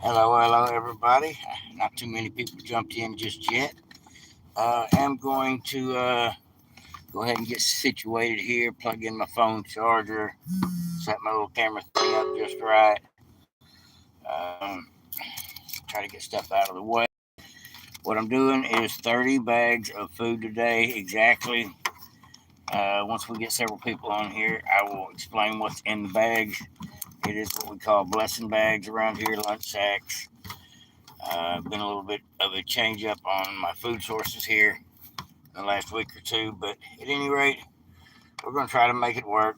Hello, everybody. Not too many people jumped in just yet. I'm going to go ahead and get situated here, plug in my phone charger, set my little camera thing up just right. Um, Try to get stuff out of the way. What I'm doing is 30 bags of food today exactly. Once we get several people on here, I will explain what's in the bags. It is what we call blessing bags around here, lunch sacks. Been a little bit of a change up on my food sources here in the last week or two, but at any rate, we're going to try to make it work.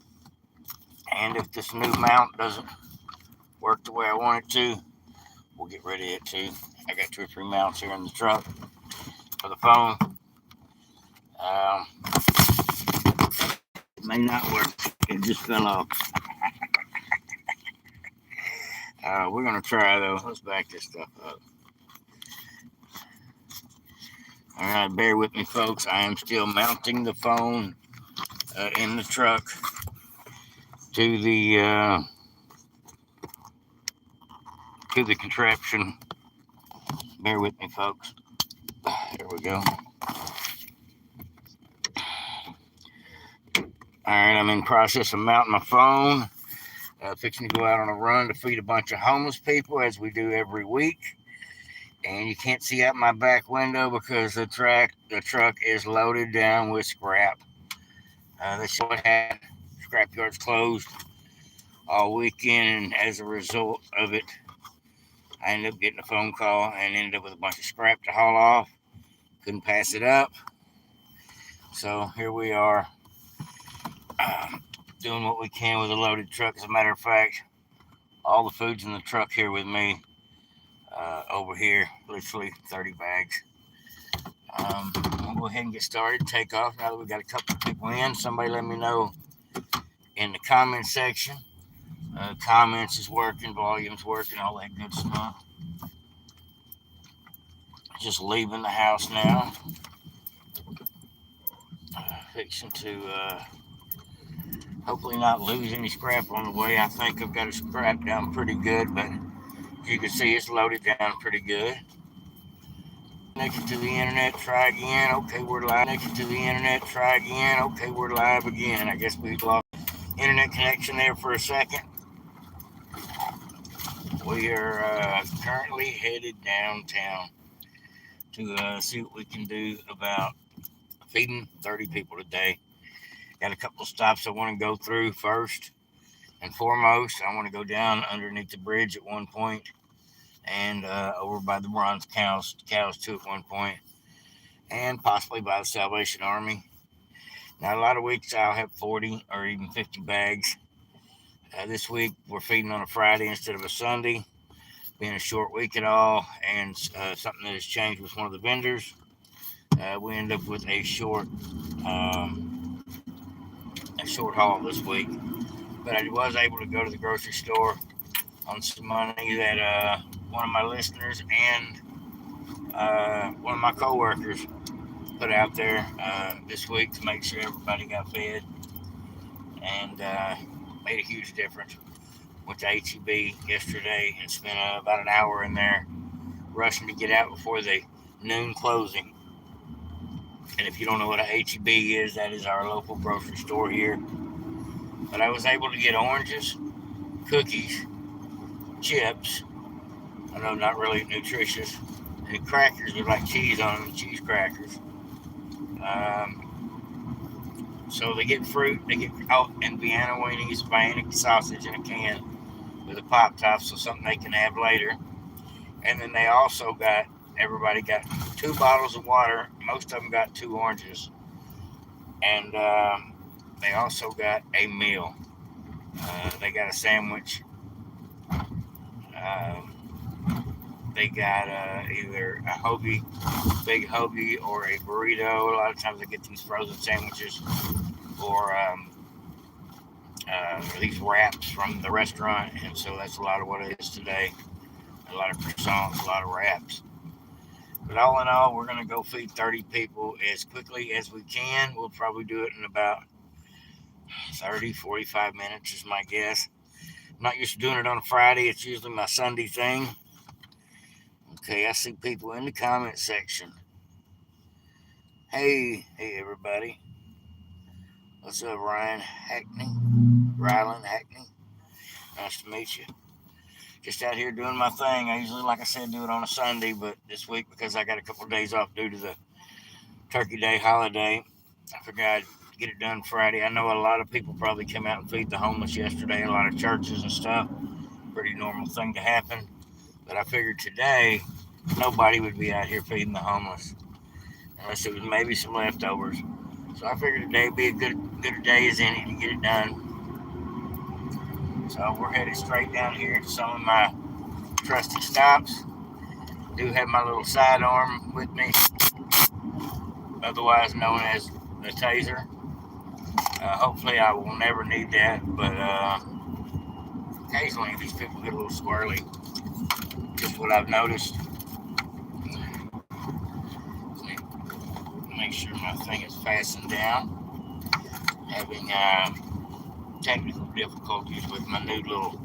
And if this new mount doesn't work the way I want it to, we'll get rid of it too. I got two or three mounts here in the truck for the phone. It may not work. It just fell off. We're going to try though. Let's back this stuff up. All right, bear with me, folks. I am still mounting the phone in the truck to the contraption. Bear with me, folks. There we go. All right, I'm in process of mounting my phone. Fixing to go out on a run to feed a bunch of homeless people as we do every week. And you can't see out my back window because the truck is loaded down with scrap. This is what happened. Scrapyard's closed all weekend, and as a result of it, I ended up getting a phone call and ended up with a bunch of scrap to haul off. Couldn't pass it up. So here we are, doing what we can with a loaded truck. As a matter of fact, all the food's in the truck here with me. Over here, literally 30 bags. We'll go ahead and get started. Take off now that we got a couple of people in. Somebody let me know in the comment section. Comments is working, volume's working, all that good stuff. Just leaving the house now. Fixing to hopefully not lose any scrap on the way. I think I've got it scrapped down pretty good, but as you can see, it's loaded down pretty good. Connected to the internet, try again. Okay, we're live. Connected to the internet, try again. Okay, we're live again. I guess we lost internet connection there for a second. We are currently headed downtown to see what we can do about feeding 30 people today. Got a couple of stops I want to go through first and foremost. I want to go down underneath the bridge at one point and over by the bronze cows too at one point, and possibly by the Salvation Army. Now, a lot of weeks I'll have 40 or even 50 bags. This week we're feeding on a Friday instead of a Sunday, being a short week at all, and something that has changed with one of the vendors. We end up with a short haul this week, but I was able to go to the grocery store on some money that one of my listeners and one of my coworkers put out there this week to make sure everybody got fed, and made a huge difference. Went to HEB yesterday and spent about an hour in there rushing to get out before the noon closing. And if you don't know what a HEB is, that is our local grocery store here. But I was able to get oranges, cookies, chips. I know, not really nutritious. And crackers with like cheese on them, cheese crackers. So they get fruit, they get and Vienna weenies, Vienna sausage in a can with a pop top, so something they can have later. And then they also everybody got 2 bottles of water. Most of them got 2 oranges. And they also got a meal. They got a sandwich. Um, they got either a hoagie, big hoagie, or a burrito. A lot of times they get these frozen sandwiches or these wraps from the restaurant. And so that's a lot of what it is today. A lot of croissants, a lot of wraps. But all in all, we're going to go feed 30 people as quickly as we can. We'll probably do it in about 30, 45 minutes is my guess. I'm not used to doing it on a Friday. It's usually my Sunday thing. Okay, I see people in the comment section. Hey everybody. What's up, Ryan Hackney? Rylan Hackney. Nice to meet you. Just out here doing my thing. I usually, like I said, do it on a Sunday, but this week, because I got a couple of days off due to the Turkey Day holiday, I figured I'd get it done Friday. I know a lot of people probably came out and feed the homeless yesterday, a lot of churches and stuff. Pretty normal thing to happen. But I figured today nobody would be out here feeding the homeless unless it was maybe some leftovers. So I figured today would be a good day as any to get it done. So we're headed straight down here to some of my trusty stops. Do have my little sidearm with me, otherwise known as the taser. Hopefully, I will never need that, but occasionally these people get a little squirrely. Just what I've noticed. Make sure my thing is fastened down. Having technical difficulties with my new little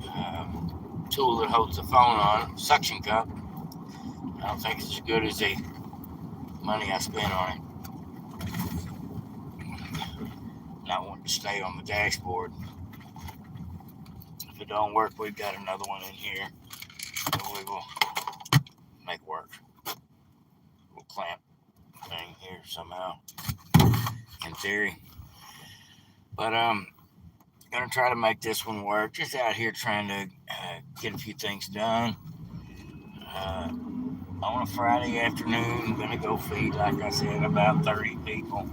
uh, tool that holds the phone on, suction cup. I don't think it's as good as the money I spent on it. Not wanting to stay on the dashboard. If it don't work, we've got another one in here that we will make work. We'll clamp thing here somehow, in theory. But gonna try to make this one work. Just out here trying to get a few things done. Uh, on a Friday afternoon, gonna go feed, like I said, about 30 people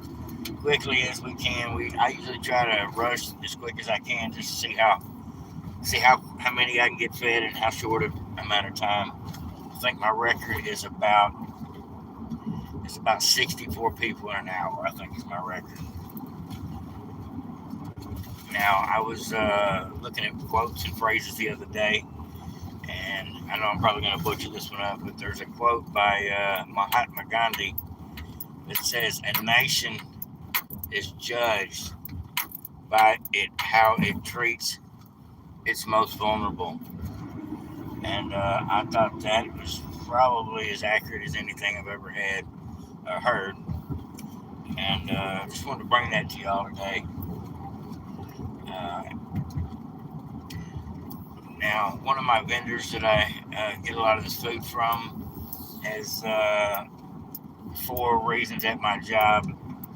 quickly as we can. I usually try to rush as quick as I can just to see how many I can get fed in how short of amount of time. I think my record is about 64 people in an hour. I think is my record. Now I was looking at quotes and phrases the other day, and I know I'm probably going to butcher this one up, but there's a quote by Mahatma Gandhi that says, "A nation is judged by how it treats its most vulnerable." And I thought that was probably as accurate as anything I've ever had heard. And just wanted to bring that to y'all today. Uh, Now, one of my vendors that I get a lot of this food from has, for reasons at my job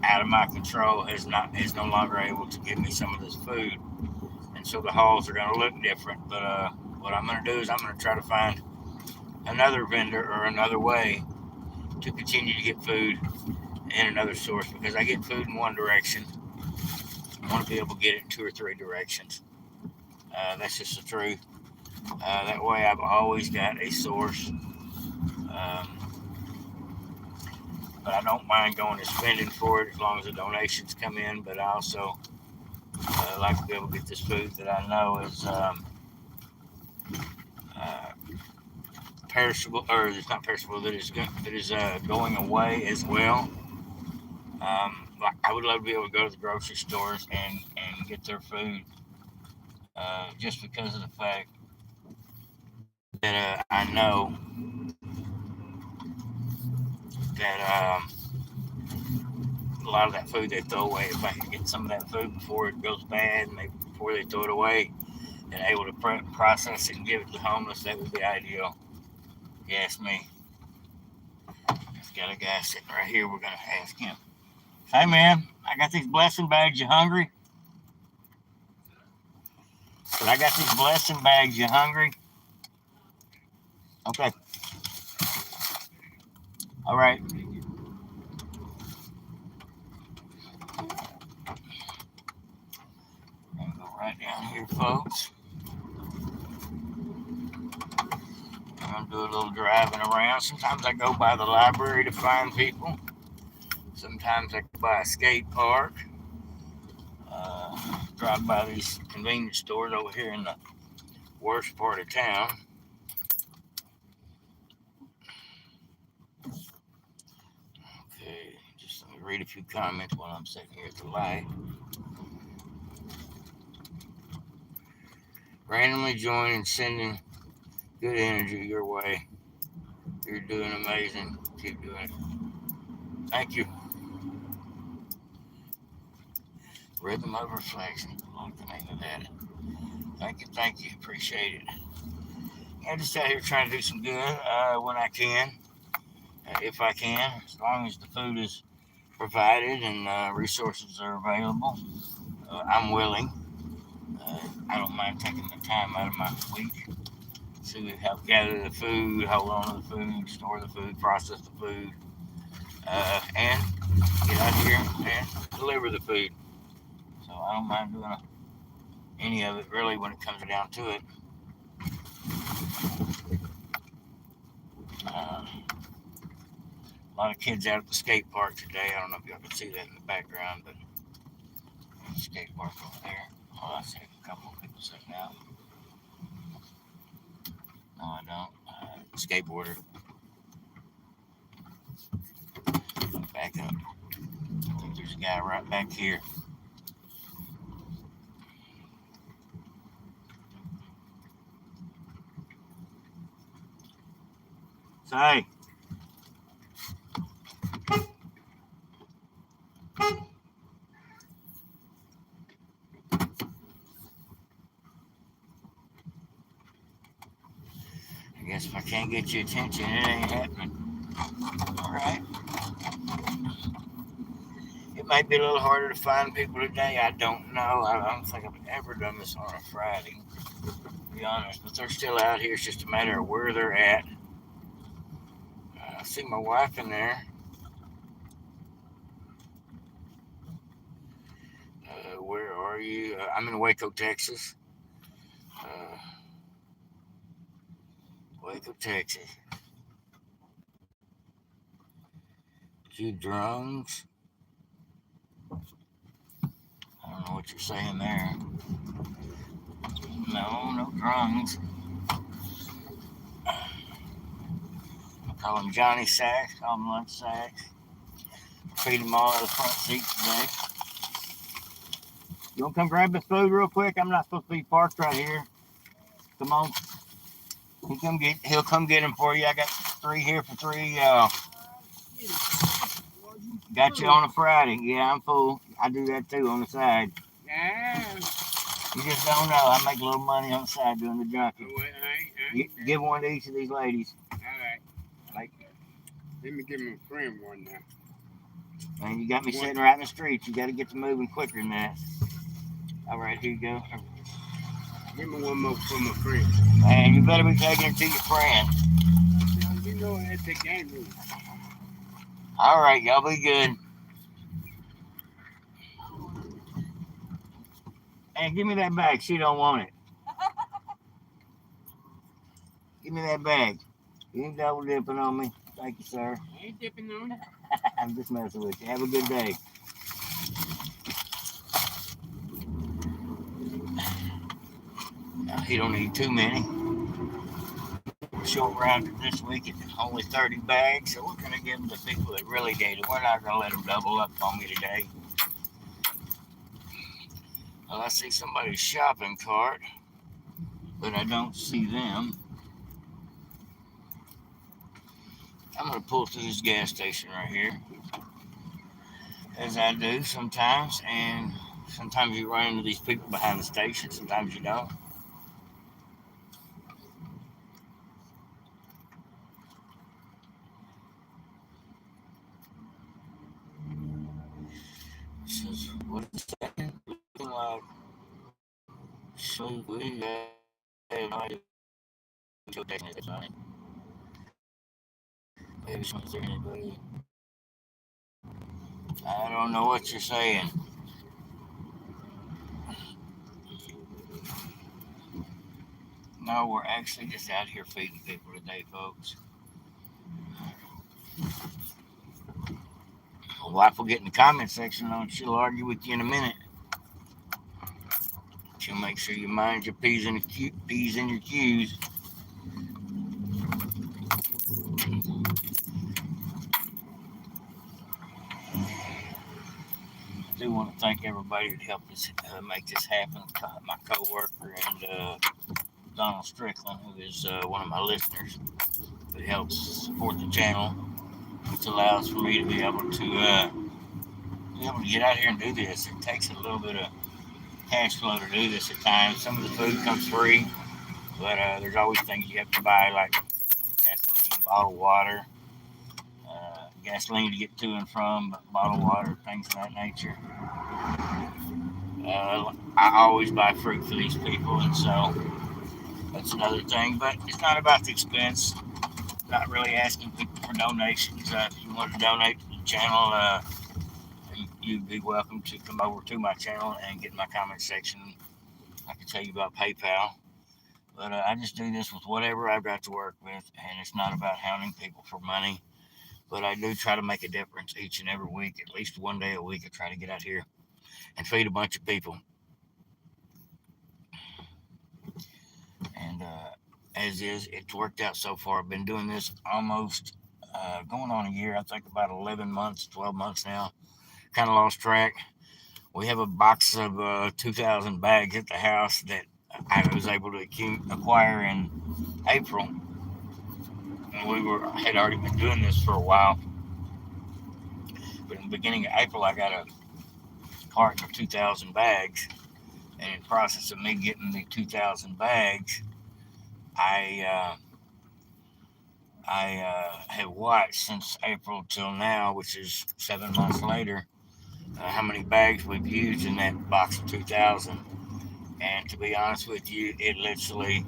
out of my control, is no longer able to give me some of this food, and so the hauls are going to look different. But what I'm going to do is I'm going to try to find another vendor or another way to continue to get food in another source, because I get food in one direction. I want to be able to get it in two or three directions. That's just the truth. That way, I've always got a source. But I don't mind going and spending for it as long as the donations come in. But I also like to be able to get this food that I know is uh, perishable, or it's not perishable, that is going away as well. Like I would love to be able to go to the grocery stores and get their food, just because of the fact that I know that a lot of that food they throw away. If I could get some of that food before it goes bad, and before they throw it away, and able to process it and give it to the homeless, that would be ideal. You ask me. I've got a guy sitting right here. We're gonna ask him. Hey man, I got these blessing bags. You hungry? But I got these blessing bags. You hungry? Okay. All right. I'm gonna go right down here, folks. I'm gonna do a little driving around. Sometimes I go by the library to find people. Sometimes I go by a skate park. Drive by these convenience stores over here in the worst part of town. Okay, just let me read a few comments while I'm sitting here at the light. Randomly join and sending good energy your way. You're doing amazing. Keep doing it. Thank you. Rhythm of reflection. I like the name of that. Thank you. Thank you. Appreciate it. I'm just out here trying to do some good when I can, if I can, as long as the food is provided and resources are available. I'm willing. I don't mind taking the time out of my week to help gather the food, hold on to the food, store the food, process the food, and get out here and deliver the food. So I don't mind doing any of it really when it comes down to it. A lot of kids out at the skate park today. I don't know if y'all can see that in the background, but there's a skate park over there. Oh, I see a couple of people sitting out. No, I don't. Skateboarder. Back up. I think there's a guy right back here. Say. I guess if I can't get your attention, it ain't happening. All right. It might be a little harder to find people today. I don't know. I don't think I've ever done this on a Friday, to be honest. But they're still out here. It's just a matter of where they're at. I see my wife in there. Where are you? I'm in Waco, Texas. Uh, Waco, Texas. Few drones. I don't know what you're saying there. No drones. I call him Johnny Sacks. Call him Lunch Sacks. Feed him all out of the front seat today. You want to come grab this food real quick? I'm not supposed to be parked right here. Come on. He'll come get him for you. I got 3 here for 3. Got you on a Friday. Yeah, I'm full. I do that too on the side. Yeah. You just don't know. I make a little money on the side doing the junkie. Give one to each of these ladies. All right. Like, let me give my friend one now. And you got me sitting right in the street. You got to get to moving quicker than that. All right, here you go. Give me one more for my friend. Man, you better be taking it to your friend. You know it's a game room. All right, y'all be good. Hey, give me that bag. She don't want it. Give me that bag. You ain't double dipping on me. Thank you, sir. I ain't dipping on it. I'm just messing with you. Have a good day. Now, he don't need too many. We're short rounded this week at only 30 bags, so we're going to give them to people that really need it. We're not going to let them double up on me today. Well, I see somebody's shopping cart, but I don't see them. I'm going to pull through this gas station right here, as I do sometimes, and sometimes you run into these people behind the station, sometimes you don't. This is what it's saying. Looking like so we have no idea what station is on it. Maybe something anybody. I don't know what you're saying. No, we're actually just out here feeding people today, folks. My wife will get in the comment section and she'll argue with you in a minute. She'll make sure you mind your P's and your Q's. I do want to thank everybody that helped us make this happen. My co-worker and Donald Strickland, who is one of my listeners, it helps support the channel, which allows for me to be able to get out here and do this. It takes a little bit of cash flow to do this at times. Some of the food comes free, but there's always things you have to buy, like gasoline, bottled water, gasoline to get to and from, bottled water, things of that nature. I always buy fruit for these people, and so that's another thing. But it's not about the expense. Not really asking people for donations. If you want to donate to the channel, you'd be welcome to come over to my channel and get in my comment section. I can tell you about PayPal. But I just do this with whatever I've got to work with, and it's not about hounding people for money. But I do try to make a difference each and every week, at least one day a week. I try to get out here and feed a bunch of people. And as is, it's worked out so far. I've been doing this almost going on a year. I think about 11 months, 12 months now. Kind of lost track. We have a box of 2,000 bags at the house that I was able to acquire in April. And had already been doing this for a while. But in the beginning of April, I got a carton of 2,000 bags. And in the process of me getting the 2,000 bags, I have watched since April till now, which is 7 months later, how many bags we've used in that box of 2,000. And to be honest with you, it literally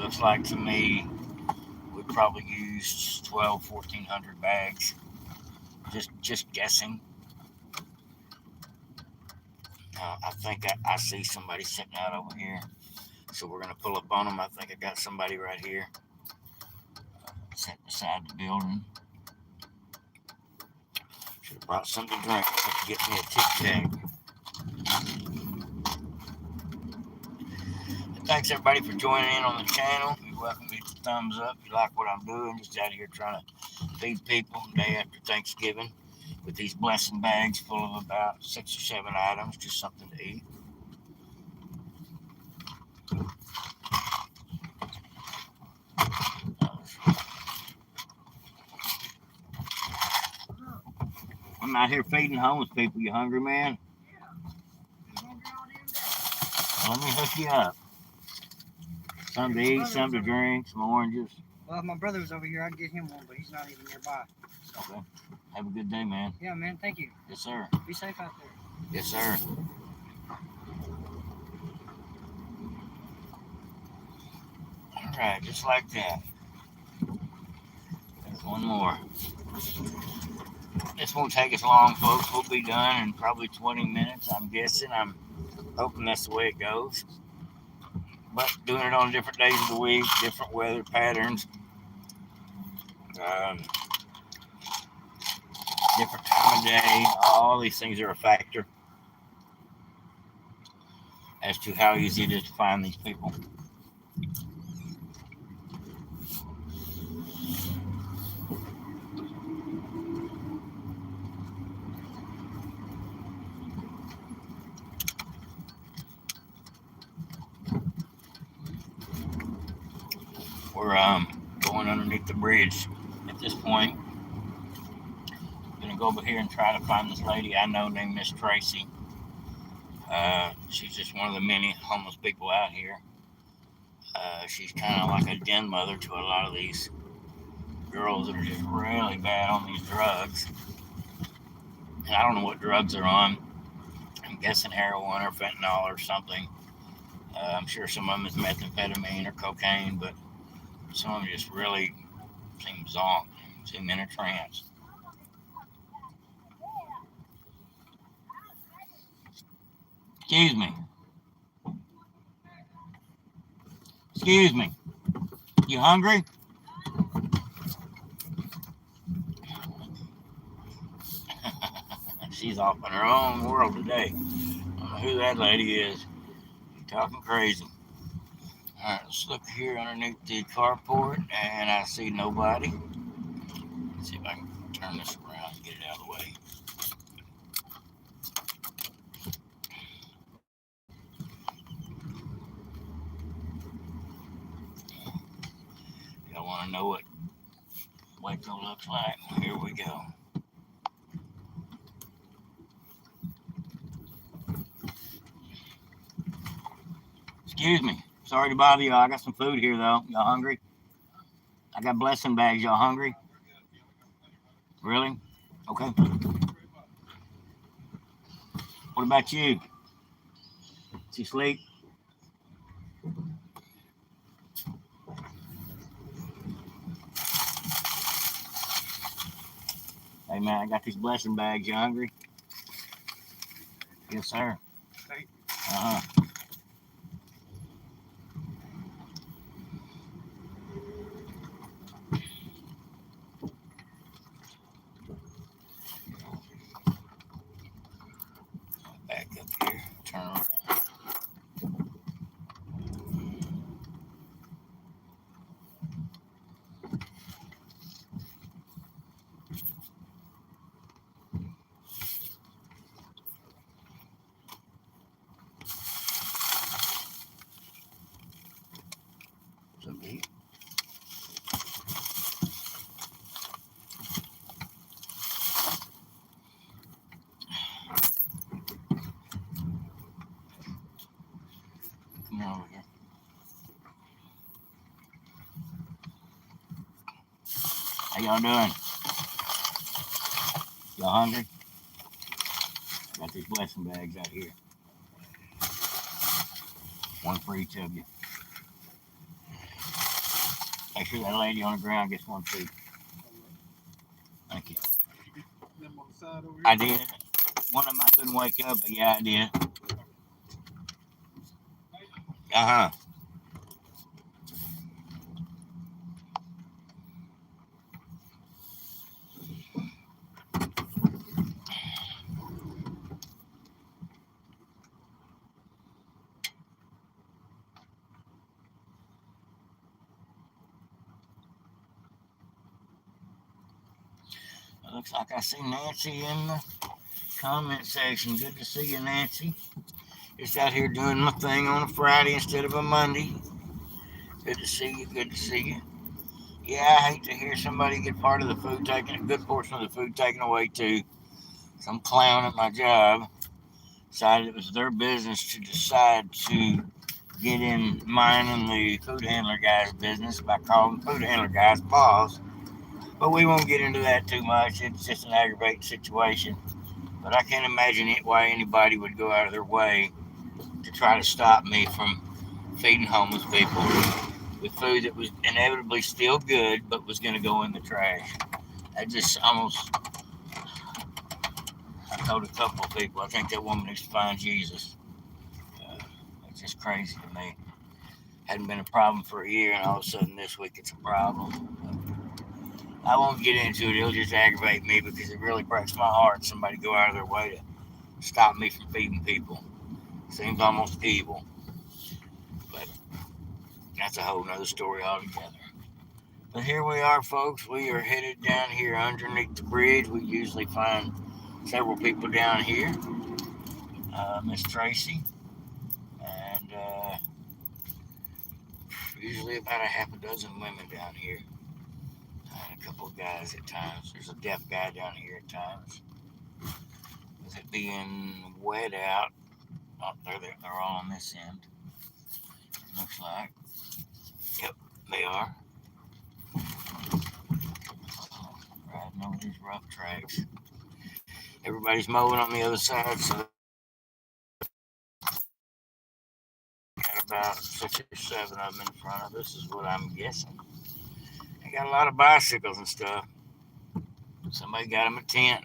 looks like to me we probably used 1,400 bags. Just guessing. I think I see somebody sitting out over here. So we're going to pull up on them. I think I got somebody right here sitting beside the building. Should have brought something to drink. I have to get me a Tic Tac. Thanks everybody for joining in on the channel. You're welcome to hit the thumbs up if you like what I'm doing. Just out here trying to feed people day after Thanksgiving with these blessing bags full of about 6 or 7 items, just something to eat. I'm out here feeding homeless people. You hungry, man? Let me hook you up. Something to eat, something to drink, some oranges. Well, if my brother was over here, I'd get him one, but he's not even nearby. Okay. Have a good day, man. Yeah, man. Thank you. Yes, sir. Be safe out there. Yes, sir. All right, just like that. There's one more. This won't take us long, folks. We'll be done in probably 20 minutes, I'm guessing. I'm hoping that's the way it goes. But doing it on different days of the week, different weather patterns, different time of day, all these things are a factor as to how easy it is to find these people. We're going underneath the bridge at this point. I'm gonna go over here and try to find this lady I know named Miss Tracy. She's just one of the many homeless people out here. She's kind of like a den mother to a lot of these girls that are just really bad on these drugs. And I don't know what drugs they're on. I'm guessing heroin or fentanyl or something. I'm sure some of them is methamphetamine or cocaine, but some of them just really seem zonked, seem in a trance. Excuse me. Excuse me. You hungry? She's off in her own world today. I don't know who that lady is. She's talking crazy. All right, let's look here underneath the carport, and I see nobody. Let's see if I can turn this around and get it out of the way. Y'all want to I know what Waco looks like. Here we go. Excuse me. Sorry to bother you. I got some food here though. Y'all hungry? I got blessing bags. Y'all hungry? Really? Okay. What about you? Did you sleep? Hey man, I got these blessing bags. You hungry? Yes, sir. Thank you. Uh huh. Back up here. Turn around. So deep. Come on over here. How y'all doing? Y'all hungry? I got these blessing bags out here. One for each of you. Make sure that lady on the ground gets one too. Thank you. Them on the side over here? I did. One of them I couldn't wake up, but yeah, I did. Uh huh. It looks like I see Nancy in the comment section. Good to see you, Nancy. Just out here doing my thing on a Friday instead of a Monday. Good to see you. Good to see you. Yeah, I hate to hear somebody get part of the food taken, a good portion of the food taken away too. Some clown at my job decided it was their business to decide to get in mine and the food handler guy's business by calling the food handler guy's boss. But we won't get into that too much. It's just an aggravating situation. But I can't imagine why anybody would go out of their way to try to stop me from feeding homeless people with food that was inevitably still good but was going to go in the trash. I just almost, I told a couple of people, I think that woman needs to find Jesus. It's just crazy to me. Hadn't been a problem for a year, and all of a sudden this week it's a problem. I won't get into it. It'll just aggravate me because it really breaks my heart. Somebody go out of their way to stop me from feeding people. Seems almost evil, but that's a whole nother story altogether. But here we are, folks. We are headed down here underneath the bridge. We usually find several people down here. Miss Tracy, and usually about a half a dozen women down here, and a couple of guys at times. There's a deaf guy down here at times. With it being wet out, oh, they're all on this end. Looks like. Yep, they are. Riding over these rough tracks. Everybody's mowing on the other side, so got about 6 or 7 of them in front of us, is what I'm guessing. They got a lot of bicycles and stuff. Somebody got them a tent.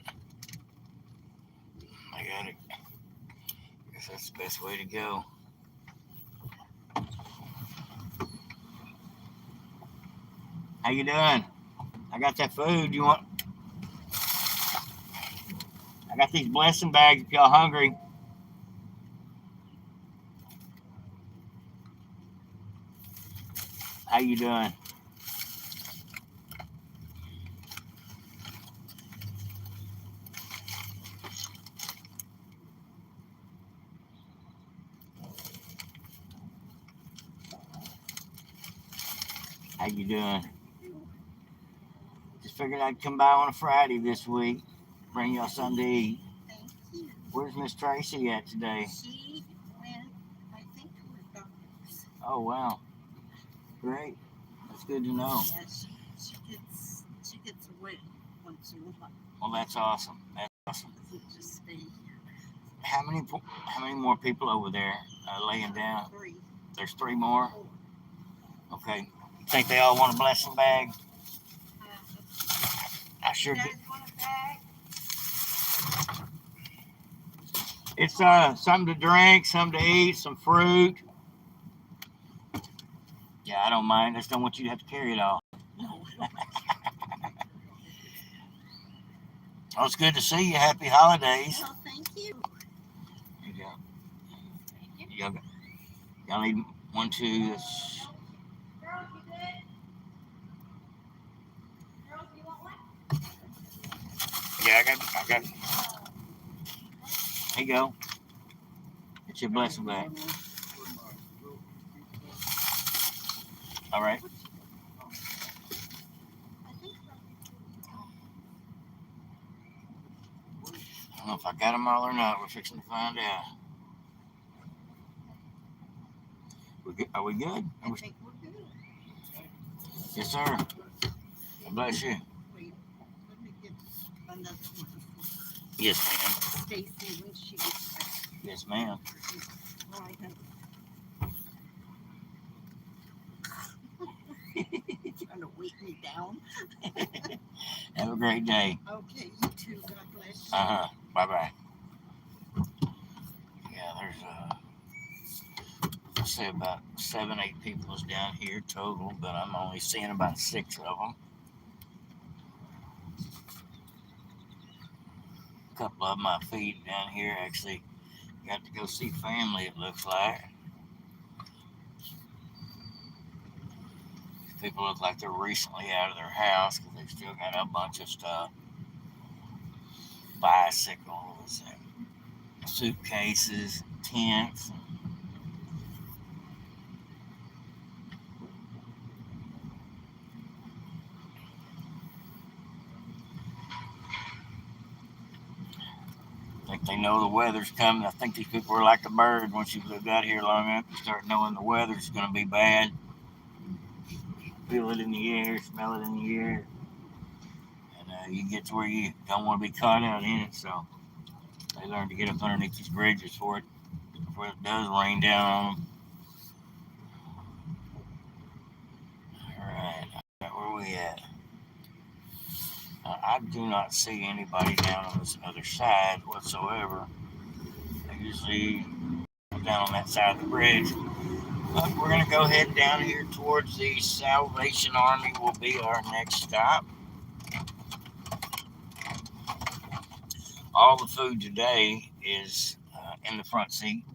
I got it. I guess that's the best way to go. How you doing? I got that food. You want? I got these blessing bags. If y'all hungry, how you doing? How you doing? just figured I'd come by on a Friday this week, bring y'all something to eat. Thank you. Where's Miss Tracy at today? She went, I think, to her doctor's. Oh, wow. Great. That's good to know. Yeah, she gets away once in a while. Well, that's awesome. That's awesome. Doesn't just stay here. How many more people over there laying down? 3. There's 3 more? 4. Okay. You think they all want a blessing bag? I sure You do. guys want a bag? It's something to drink, something to eat, some fruit. Yeah, I don't mind. I just don't want you to have to carry it all. No. Well, it's good to see you. Happy holidays. Well, thank you. Here you go. Y'all need 1, 2. Girls, you good? Girls, you want one? Yeah, I got. Here you go. It's your blessing bag. All right. I don't know if I got them all or not. We're fixing to find out. Are we good? I think we're good. Yes, sir. God bless you. Wait, let me get another one. Yes, ma'am. Stacy, when she gets back. Yes, ma'am. Right, trying to weight me down. Have a great day. Okay, you too. God bless you. Bye bye. Yeah, there's I'll say about 7, 8 people is down here total, but I'm only seeing about 6 of them. A couple of my feet down here actually got to go see family, it looks like. People look like they're recently out of their house because they've still got a bunch of stuff. Bicycles and suitcases, tents. I think they know the weather's coming. I think these people are like a bird. Once you've lived out here long enough, you start knowing the weather's going to be bad. Feel it in the air, smell it in the air. And you get to where you don't want to be caught out in it. So they learn to get up underneath these bridges before it does rain down on them. All right, where are we at? I do not see anybody down on this other side whatsoever. They usually go down on that side of the bridge. But we're going to go ahead down here towards the Salvation Army will be our next stop. All the food today is in the front seat.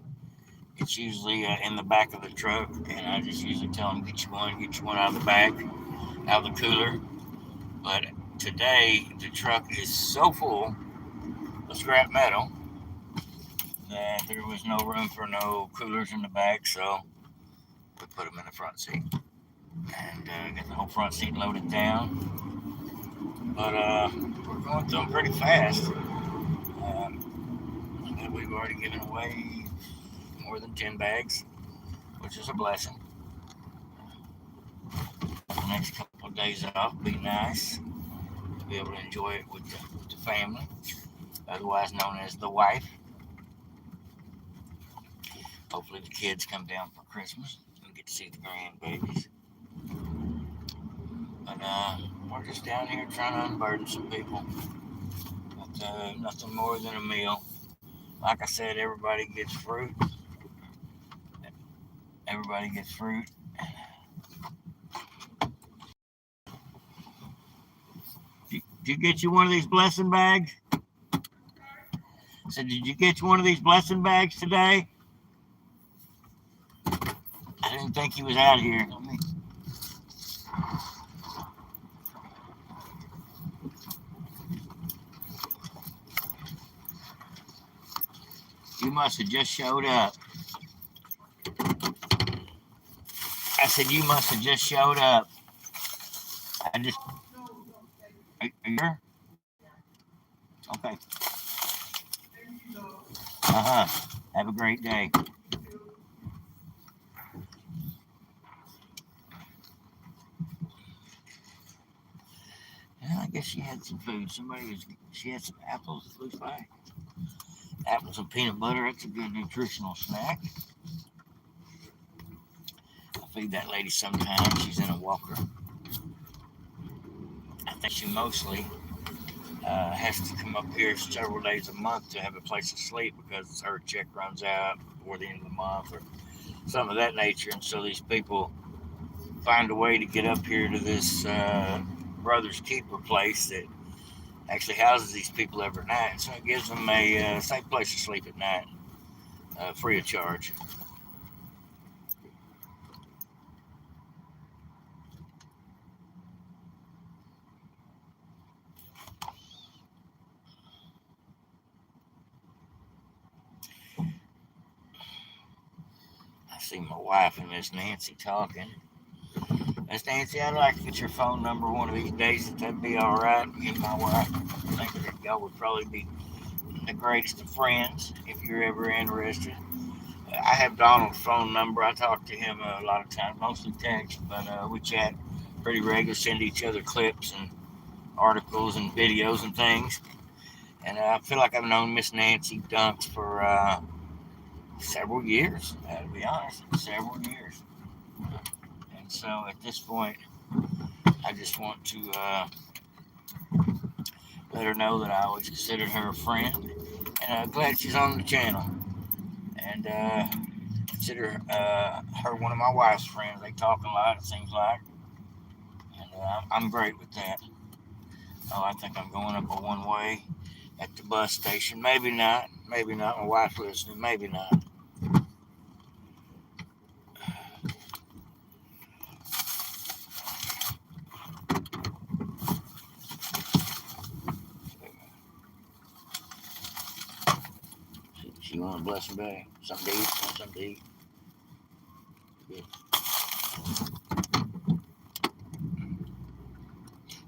It's usually in the back of the truck, and I just usually tell them, get you one out of the back, out of the cooler. But today, the truck is so full of scrap metal that there was no room for no coolers in the back, so we put them in the front seat. And get the whole front seat loaded down. But we're going through them pretty fast. We've already given away more than 10 bags, which is a blessing. The next couple of days off will be nice to be able to enjoy it with the family, otherwise known as the wife. Hopefully the kids come down for Christmas and get to see the grandbabies. But we're just down here trying to unburden some people. But, nothing more than a meal. Like I said, everybody gets fruit. Everybody gets fruit. Did you get you one of these blessing bags? I said, did you get you one of these blessing bags today? I didn't think he was out here. You must have just showed up. I said, you must have just showed up. Are you sure? Okay. Uh-huh. Have a great day. Yeah, I guess she had some food. She had some apples, it looks like. Apples and peanut butter. That's a good nutritional snack. I feed that lady sometimes. She's in a walker. I think she mostly has to come up here several days a month to have a place to sleep because her check runs out before the end of the month or something of that nature. And so these people find a way to get up here to this Brothers Keeper place that actually houses these people every night. So it gives them a safe place to sleep at night, free of charge. I see my wife and Miss Nancy talking. Miss Nancy, I'd like to get your phone number one of these days, if that'd be all right. Me and my wife, I think that y'all would probably be the greatest of friends if you're ever interested. I have Donald's phone number. I talk to him a lot of times, mostly text, but we chat pretty regular, send each other clips and articles and videos and things. And I feel like I've known Miss Nancy Dunks for several years, to be honest, several years. And so at this point, I just want to let her know that I always considered her a friend. And I'm glad she's on the channel. And consider her one of my wife's friends. They talk a lot, it seems like. And I'm great with that. Oh, I think I'm going up a one way at the bus station. Maybe not. Maybe not. My wife's listening. Maybe not. She want a blessing bag. Something to eat. Something to eat. Good.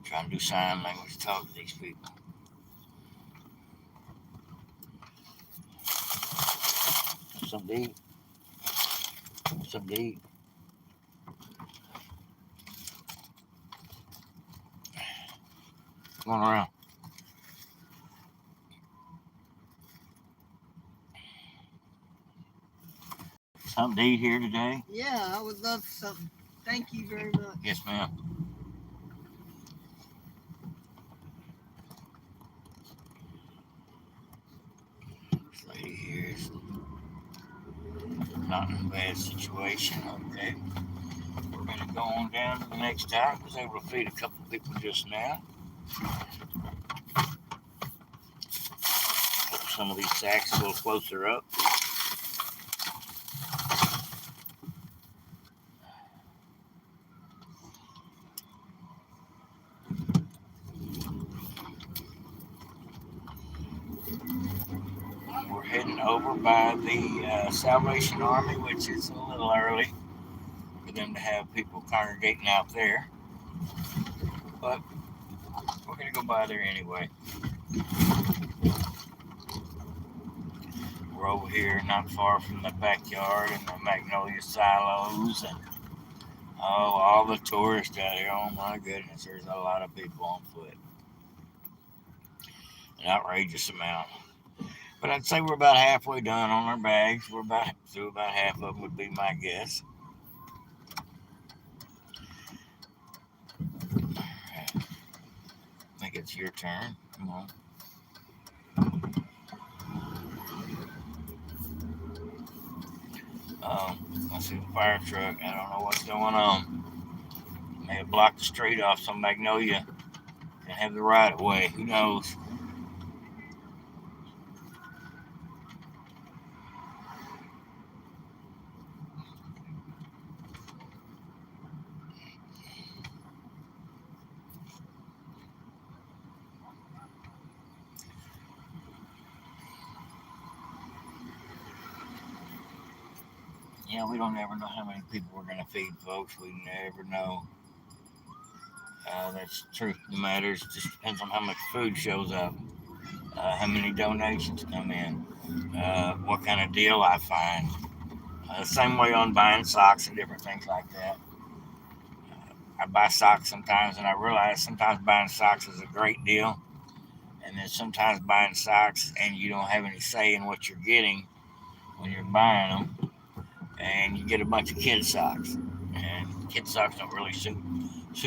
Trying to do sign language to talk to these people. Something to eat. Something to eat. Come on around. Something to eat here today? Yeah, I would love something. Thank you very much. Yes, ma'am. This lady here is not in a bad situation. Okay. We're going to go on down to the next town. I was able to feed a couple of people just now. Put some of these sacks a little closer up. We're heading over by the Salvation Army, which is a little early for them to have people congregating out there. But we're going to go by there anyway. We're over here not far from the backyard and the magnolia silos and all the tourists out here. Oh my goodness, there's a lot of people on foot. An outrageous amount. But I'd say we're about halfway done on our bags. We're about through about half of them would be my guess. I think it's your turn. Come on. I see the fire truck. I don't know what's going on. May have blocked the street off some Magnolia and have the right of way. Who knows? Yeah, we don't ever know how many people we're going to feed, folks. We never know. That's the truth of the matter. It just depends on how much food shows up, how many donations come in, what kind of deal I find. Same way on buying socks and different things like that. I buy socks sometimes, and I realize sometimes buying socks is a great deal, and then sometimes buying socks and you don't have any say in what you're getting when you're buying them, and you get a bunch of kid socks, and kid socks don't really suit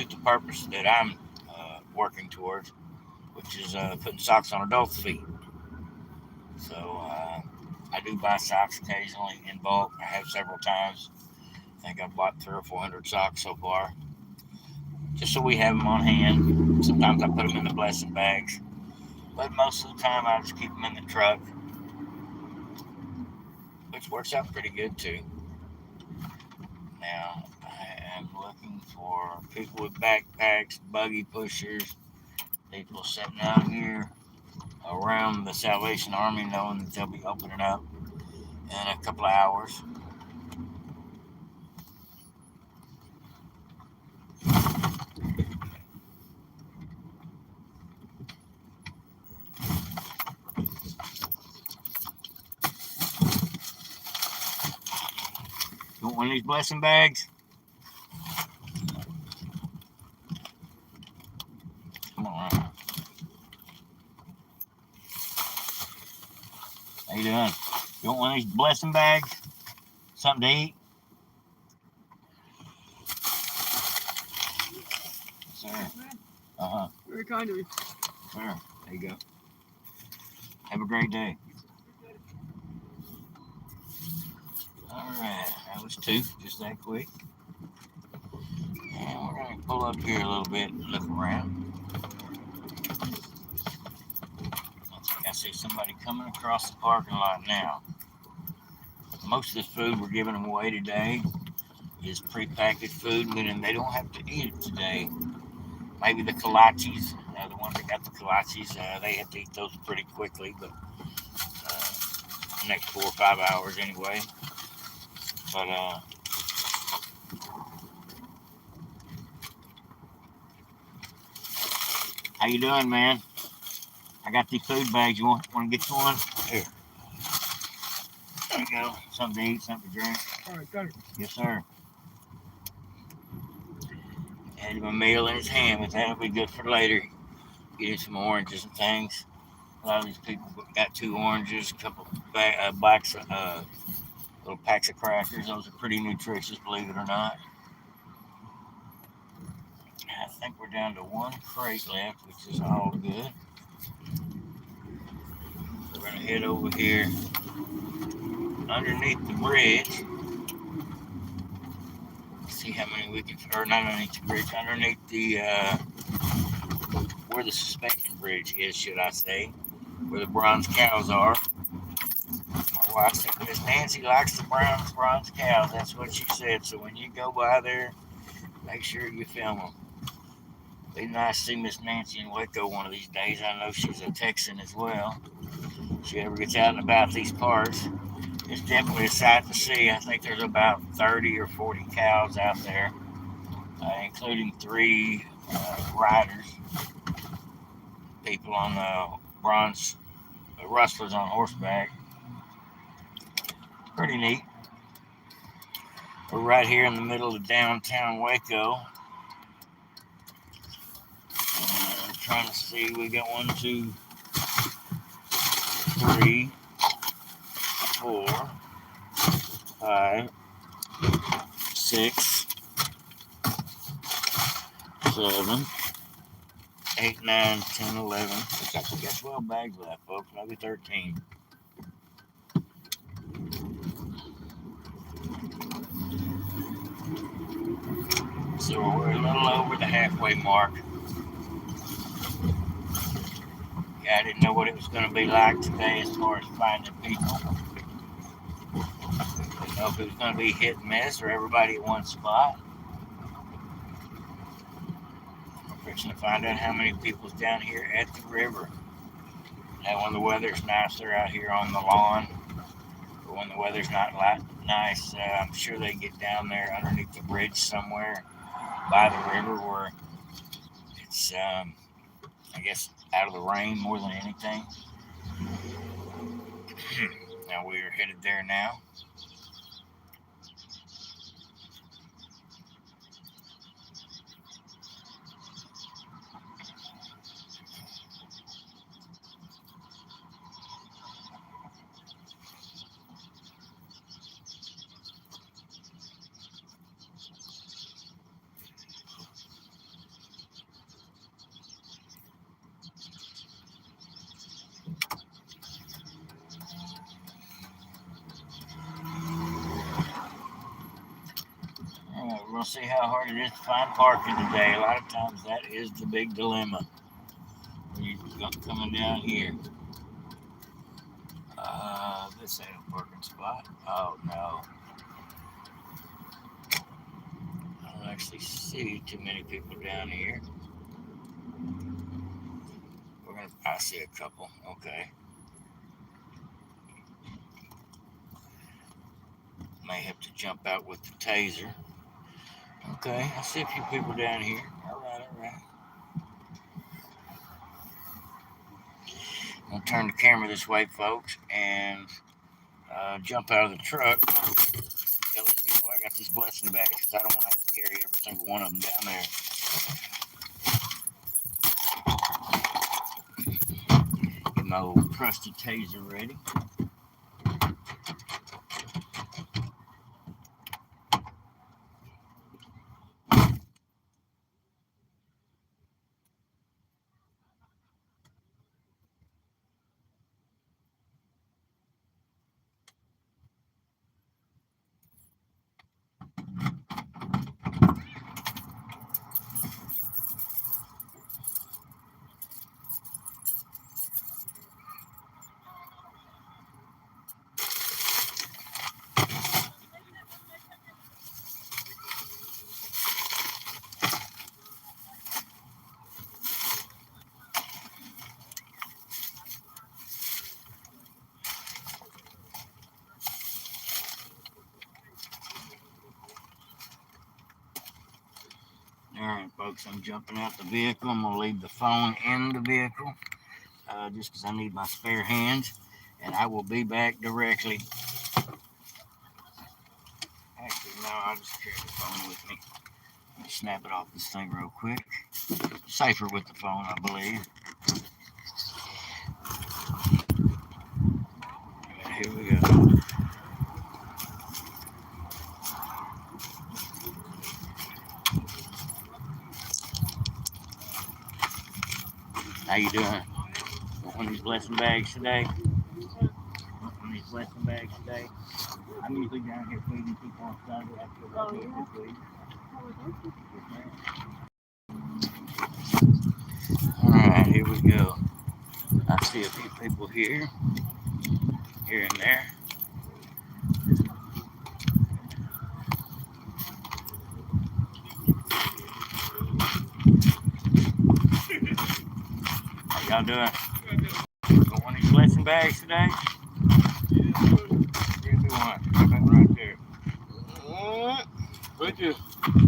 the purpose that I'm working towards, which is putting socks on adults' feet. So I do buy socks occasionally in bulk. I have several times. I think I've bought 300 or 400 socks so far, just so we have them on hand. Sometimes I put them in the blessing bags, but most of the time I just keep them in the truck, which works out pretty good too. Now I am looking for people with backpacks, buggy pushers, people sitting out here around the Salvation Army knowing that they'll be opening up in a couple of hours. You want one of these blessing bags? Come on. How you doing? You want one of these blessing bags? Something to eat? Sir. Uh-huh. Very kind of you. Sure. There you go. Have a great day. All right. That was two. Just that quick. And we're going to pull up here a little bit and look around. I see somebody coming across the parking lot now. Most of this food we're giving them away today is prepackaged food, meaning they don't have to eat it today. Maybe the kolaches, the ones that got the kolaches, they have to eat those pretty quickly, but the next 4 or 5 hours anyway. But how you doing, man? I got these food bags. You want to get you one? Here. There you go. Something to eat, something to drink. All right, got it. Yes, sir. Had him a meal in his hand, but that'll be good for later. Getting some oranges and things. A lot of these people got 2 oranges, a couple blacks, little packs of crackers. Those are pretty nutritious, believe it or not. I think we're down to one crate left, which is all good. We're going to head over here underneath the bridge. See how many we can, or not underneath the bridge, underneath the, where the suspension bridge is, should I say, where the bronze cows are. My wife said, Miss Nancy likes the bronze cows. That's what she said. So when you go by there, make sure you film them. Be nice to see Miss Nancy in Waco one of these days. I know she's a Texan as well. If she ever gets out and about these parts, it's definitely a sight to see. I think there's about 30 or 40 cows out there, including 3 riders, people on the bronze rustlers on horseback. Pretty neat. We're right here in the middle of downtown Waco. We're trying to see. We got 1, 2, 3, 4, 5, 6, 7, 8, 9, 10, 11. Looks like we got 12 bags left, folks. Maybe 13. So we're a little over the halfway mark. Yeah, I didn't know what it was going to be like today as far as finding people. Didn't know if it was going to be hit and miss or everybody at one spot. We're fixing to find out how many people's down here at the river. Now, when the weather's nice, they're out here on the lawn. But when the weather's not nice, I'm sure they get down there underneath the bridge somewhere by the river where It's, I guess, out of the rain more than anything. Now we are headed there now. Alright, we're going to see how hard it is to find parking today. A lot of times that is the big dilemma when you're coming down here. This ain't a parking spot. Oh no. I don't actually see too many people down here. I see a couple. Okay. May have to jump out with the taser. Okay, I see a few people down here. All right. I'm gonna turn the camera this way, folks, and jump out of the truck. Tell these people I got these blessing bags because I don't want to have to carry every single one of them down there. Get my old trusty taser ready. Alright, folks, I'm jumping out the vehicle. I'm going to leave the phone in the vehicle just because I need my spare hands. And I will be back directly. Actually, no, I'll just carry the phone with me. Let me snap it off this thing real quick. Safer with the phone, I believe. Alright, here we go. How you doing? Want one of these blessing bags today? Want one of these blessing bags today? I'm usually down here feeding people on Sunday. I feel like this week. Alright, here we go. I see a few people here and there. How y'all doing? Got one of these blessing bags today? Here's the one. That right there. Thank you.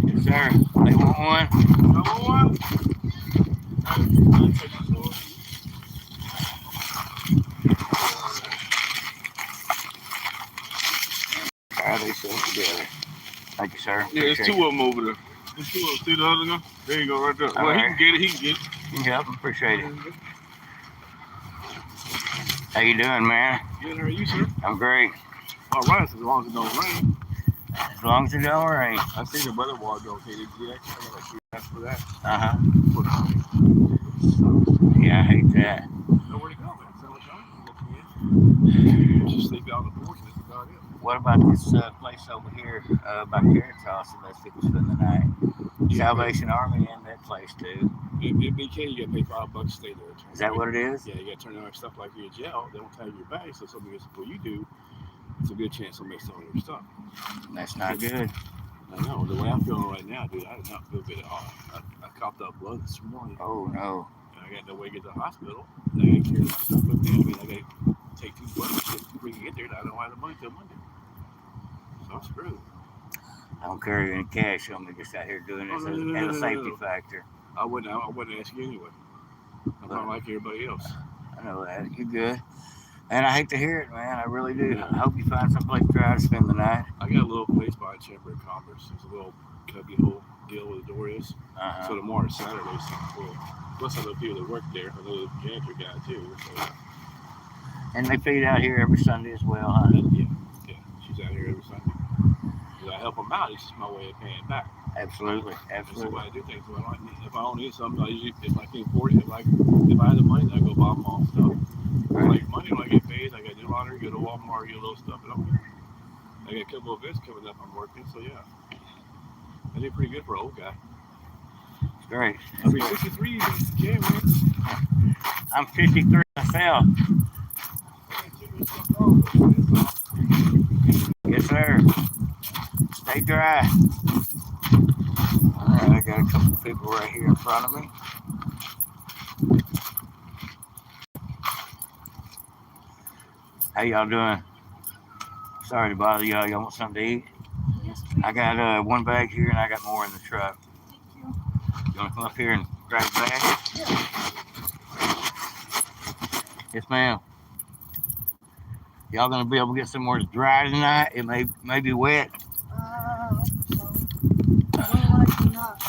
Yes, sir. They want one? You want one? How are they so together? Thank you, sir. Yeah, there's two of them over there. There's two of them. See the other one? There you go, right there. Well, right. He can get it. He can get it. You can help. Appreciate it. How you doing, man? Good. How are you, sir? I'm great. All right, as long as it don't rain. As long as it don't rain. I see the weather wall go okay. Did you get extra? I got like $3 for that. Uh-huh. Yeah, I hate that. Nowhere to go, man. So much time. Just sleep out on the porch and that's about it. What about this place over here by Carrot's house that lets people spend the night? Salvation Army and that place too. In BK, you gotta pay $5 to stay there. Is that what it is? Yeah, you gotta turn on stuff like you're in jail. They don't tag your bag, so somebody gets before you do. It's a good chance somebody's stealing your stuff. That's not good. I know. The way I'm feeling right now, dude, I do not feel good at all. I coughed up blood this morning. Oh no. And I got no way to get to the hospital. And I gotta carry my stuff with me. I mean, I gotta take 2 blood tests before you get there. And I don't have the money till Monday. So I'm screwed. I don't carry any cash on me, just out here doing this as a safety factor. I wouldn't ask you anyway. I'm not like everybody else. I know that. You're good. And I hate to hear it, man. I really do. I hope you find someplace dry to spend the night. I got a little place by the Chamber of Commerce. There's a little cubby hole deal where the door is. Uh-huh. So tomorrow is Saturday, so cool. Plus, I know people that work there. I know the janitor guy too. So, And they feed out here every Sunday as well, huh? yeah. She's out here every Sunday. Because I help them out. It's just my way of paying back. Absolutely. That's the Absolutely. way I do things. If I don't need something, I usually, if I can afford it, if I have the money, then I go buy them all stuff. Like money when I get paid, I got to do laundry, go to Walmart, get a little stuff. I got a couple of events coming up. I'm working, so yeah, I did pretty good for an old guy. It's great. I mean, 63, you can, man. I'm 53 myself. Yes, sir. Stay dry. All right, I got a couple people right here in front of me. How y'all doing? Sorry to bother y'all. Y'all want something to eat? Yes, I got one bag here, and I got more in the truck. thank you. You want to come up here and grab a bag? Yes, ma'am. Y'all gonna be able to get somewhere to dry tonight? It may be wet. So, more likely not.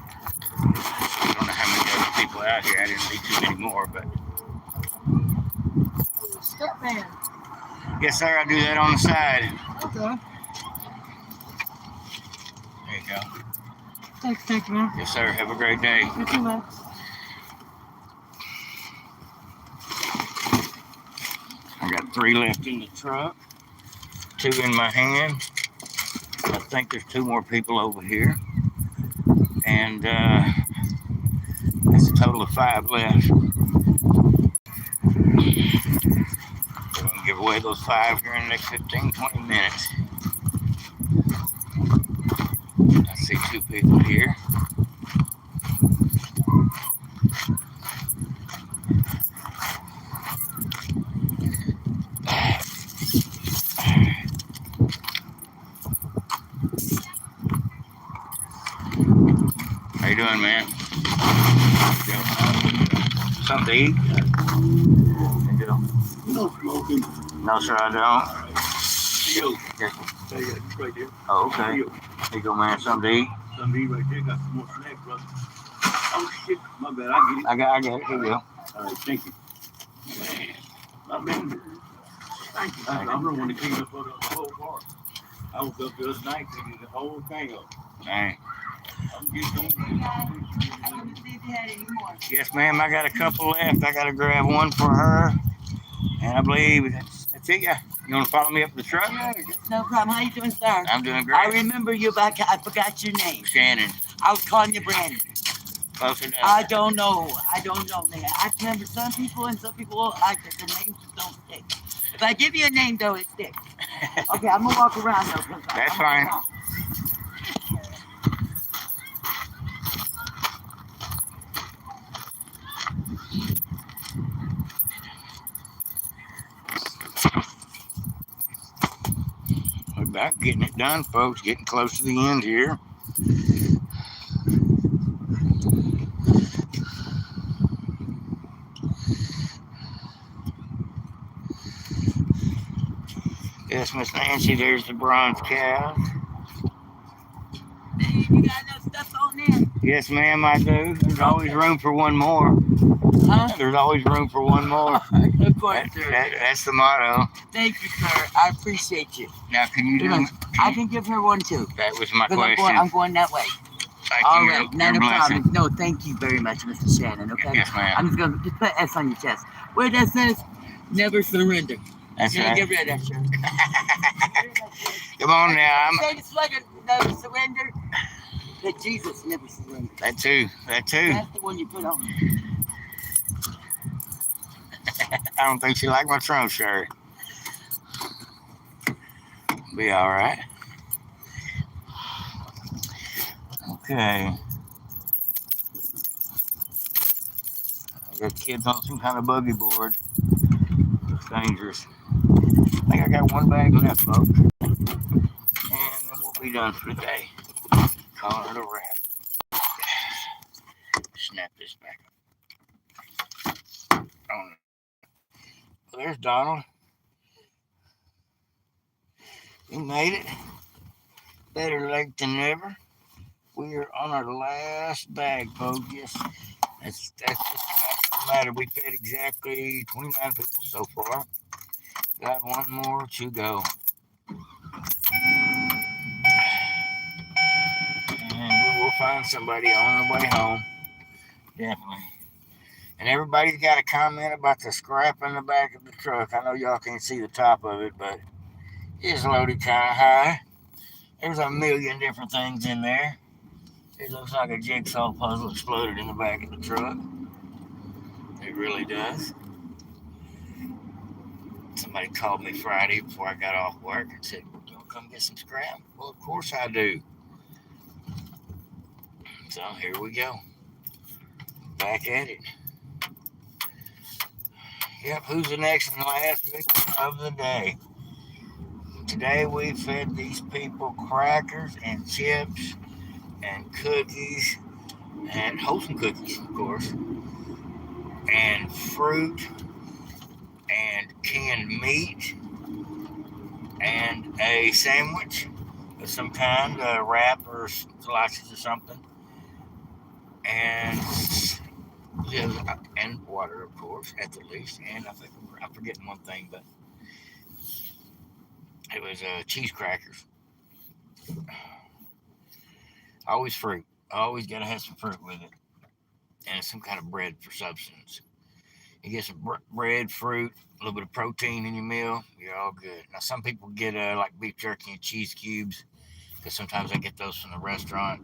I don't know how many other people out here. I didn't see too many more, but Step man. yes, sir. I do that on the side. Okay. There you go. Thank you, man. Yes, sir. Have a great day. You too, man. I got 3 left in the truck, 2 in my hand. I think there's 2 more people over here, and that's a total of 5 left. We're gonna give away those 5 here in the next 15, 20 minutes. I see 2 people here. How you doing, man? Something to eat? You do? No smoking. No, sir, I don't. Yo, Yes. right there. Oh, okay. Yo, Here you go, man. Something to eat? somebody right there got some more snacks, brother. Oh shit, my bad. I get it. I got it. Here you go. All right, thank you. My man. Thank you. I'm the one that cleaned up for the whole bar. I was up there last night cleaning the whole thing up. Dang. I'm getting I wanted to see if you had any more. Yes, ma'am. I got a couple left. I got to grab one for her. And I believe that's it. Yeah. You want to follow me up to the truck? Sure, that's no problem. How you doing, sir? I'm doing I great. remember you, but I forgot your name. Shannon. I was calling you Brandon. Close enough. I don't know, man. I remember some people and some people, the names just don't stick. If I give you a name, though, it sticks. Okay, I'm gonna walk around, though. 'Cause That's I'm fine. We're about getting it done, folks. Getting close to the end here. Yes, Miss Nancy, there's the bronze cows. Hey, you got enough stuff on there? Yes, ma'am, I do. There's always room for one more. Huh? There's always room for one more. Of course, sir. That's the motto. Thank you, sir. I appreciate you. Now, can you do? I can give her one, too. That was my 'Cause question. I'm going that way. Thank All you. right, Your not a blessing. problem. No, thank you very much, Mr. Shannon, okay? Yes, ma'am. I'm just going to put S on your chest. Where that says, never surrender. That's Now right. get rid of that shirt. Come on now. Say the slogan, never surrender. That Jesus never surrendered. That too. That too. That's the one you put on. I don't think she liked my Trump shirt. Be all right. Okay. I got kids on some kind of buggy board. It's dangerous. I think I got one bag left, folks. And be done for the day. Calling it a wrap. Snap this back on. Well, there's Donald. We made it. Better late than never. We are on our last bag, folks. Yes, that's just the matter. We fed exactly 29 people so far. Got one more to go. And we will find somebody on the way home. Definitely. And everybody's got a comment about the scrap in the back of the truck. I know y'all can't see the top of it, but it's loaded kind of high. There's a million different things in there. It looks like a jigsaw puzzle exploded in the back of the truck. It really does. Somebody called me Friday before I got off work and said, "Well, you want to come get some scrap?" Well, of course I do. So here we go. Back at it. Yep, who's the next and last victim of the day? Today we fed these people crackers and chips and cookies and wholesome cookies, of course, and fruit and canned meat and a sandwich of some kind, a wrap or slices or something, and and water, of course, at the least. And I think I'm forgetting one thing, but it was cheese crackers. Always fruit. Always got to have some fruit with it, and some kind of bread for substance. You get some bread, fruit, a little bit of protein in your meal. You're all good. Now some people get like beef jerky and cheese cubes because sometimes I get those from the restaurant.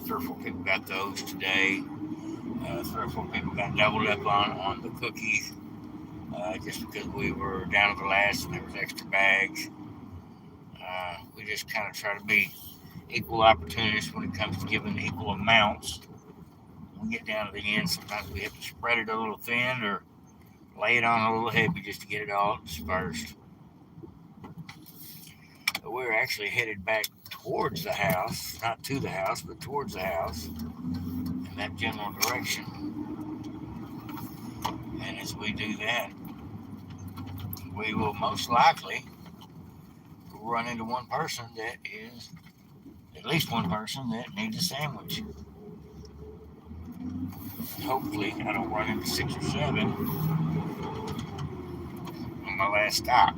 3 or 4 people got those today. 3 or 4 people got doubled up on the cookies just because we were down to the last and there was extra bags. We just kind of try to be equal opportunists when it comes to giving equal amounts. When we get down to the end, sometimes we have to spread it a little thin or lay it on a little heavy just to get it all dispersed. But we're actually headed back towards the house, not to the house, but towards the house in that general direction. And as we do that, we will most likely run into one person that is, at least one person that needs a sandwich. Hopefully, I don't run into 6 or 7 on my last stop.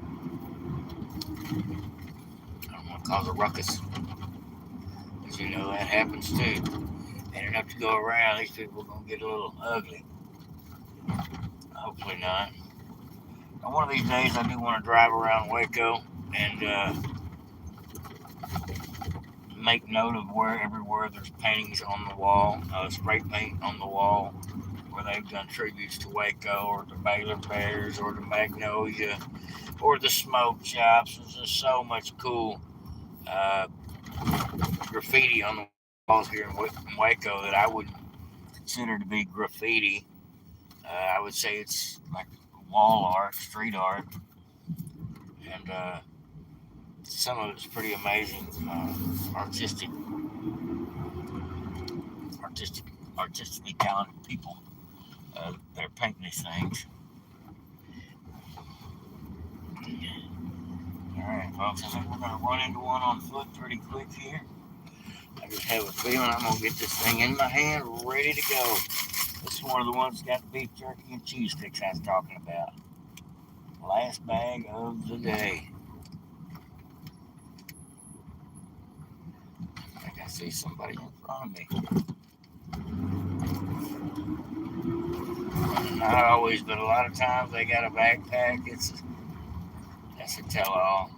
I don't want to cause a ruckus. Because you know that happens too. And enough to go around, these people are going to get a little ugly. Hopefully not. On one of these days, I do want to drive around Waco and make note of everywhere there's paintings on the wall, spray paint on the wall, where they've done tributes to Waco or the Baylor Bears or the Magnolia or the smoke shops. There's just so much cool uh, graffiti on the walls here in Waco that I would consider to be graffiti. I would say it's like wall art, street art, and some of it's pretty amazing, artistic, artistic, artistically talented people that are painting these things. All right, folks, I think we're going to run into one on foot pretty quick here. I just have a feeling I'm going to get this thing in my hand, ready to go. This is one of the ones that got the beef jerky and cheese sticks I was talking about. Last bag of the day. I think I see somebody in front of me. Not always, but a lot of times they got a backpack. That's a tell-all.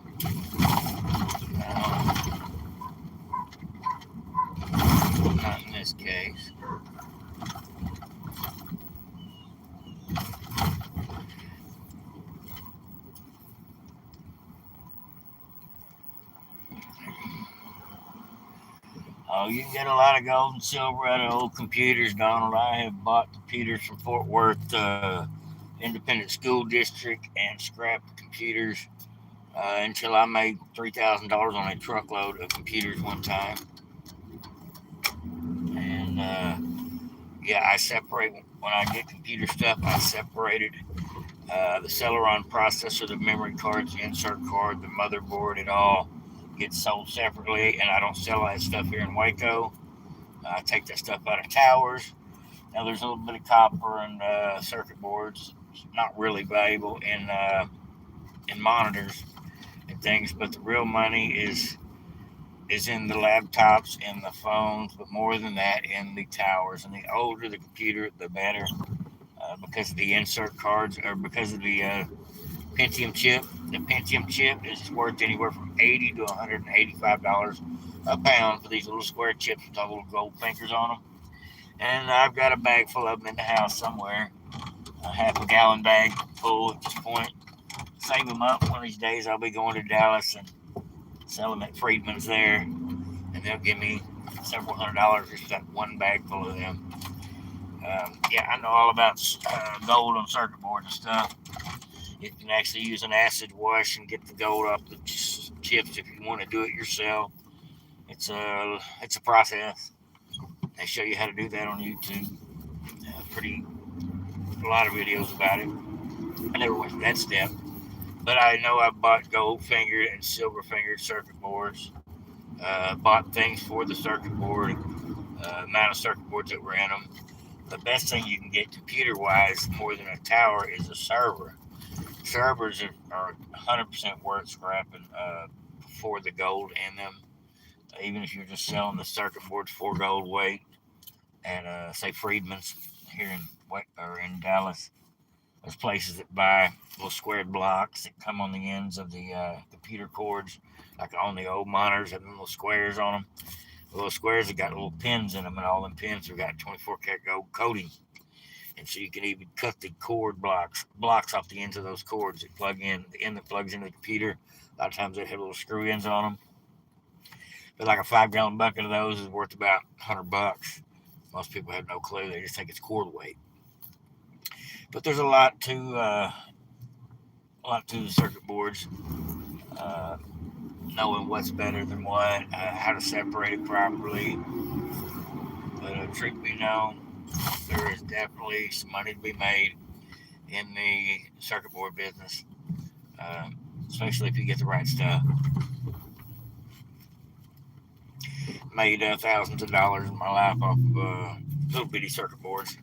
No, not in this case. Oh, you can get a lot of gold and silver out of old computers, Donald. I have bought computers from Fort Worth Independent School District and scrapped computers until I made $3,000 on a truckload of computers one time. And yeah, I separate when I get computer stuff. I separated the Celeron processor, the memory cards, the insert card, the motherboard. It all gets sold separately, and I don't sell that stuff here in Waco. I take that stuff out of towers. Now there's a little bit of copper and circuit boards, not really valuable in monitors and things, but the real money is in the laptops and the phones, but more than that, in the towers. And the older the computer, the better, because of the insert cards or because of the Pentium chip. The Pentium chip is worth anywhere from $80 to $185 a pound for these little square chips with all little gold fingers on them. And I've got a bag full of them in the house somewhere, a half a gallon bag full at this point. Save them up. One of these days I'll be going to Dallas and sell them at Friedman's there, and they'll give me several $100s just for that one bag full of them. Yeah, I know all about gold on circuit boards and stuff. You can actually use an acid wash and get the gold off the chips if you want to do it yourself. It's a process. They show you how to do that on YouTube. A lot of videos about it. I never went to that step, but I know I bought gold fingered and silver fingered circuit boards. Bought things for the circuit board, amount of circuit boards that were in them. The best thing you can get computer wise, more than a tower, is a server. Servers are 100% worth scrapping for the gold in them. Even if you're just selling the circuit boards for gold weight at say Friedman's here in Dallas, there's places that buy little squared blocks that come on the ends of the computer cords, like on the old monitors, have little squares on them. The little squares have got little pins in them, and all them pins have got 24 karat gold coating. And so you can even cut the cord blocks off the ends of those cords that plug in, the end that plugs into the computer. A lot of times they have little screw ends on them. But like a 5-gallon bucket of those is worth about $100. Most people have no clue. They just think it's cord weight. But there's a lot to the circuit boards. Uh, Knowing what's better than what, how to separate it properly. But truth be known, there is definitely some money to be made in the circuit board business, uh, especially if you get the right stuff. Made thousands of dollars in my life off little bitty circuit boards.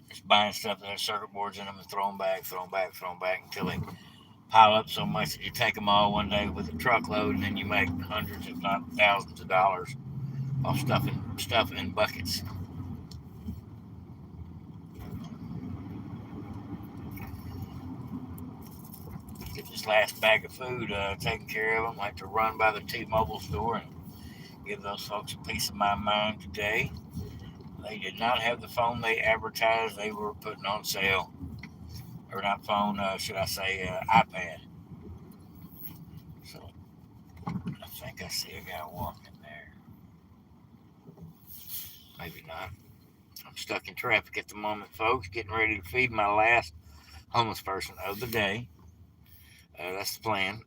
Just buying stuff that has circuit boards in them and throw them back, until they pile up so much that you take them all one day with a truckload, and then you make hundreds, if not thousands, of dollars off stuff in buckets. Get this last bag of food taken care of. I like to run by the T-Mobile store and give those folks a piece of my mind today. They did not have the phone they advertised they were putting on sale. Or not phone, should I say iPad. So I think I see a guy walking there. Maybe not. I'm stuck in traffic at the moment, folks, getting ready to feed my last homeless person of the day. That's the plan.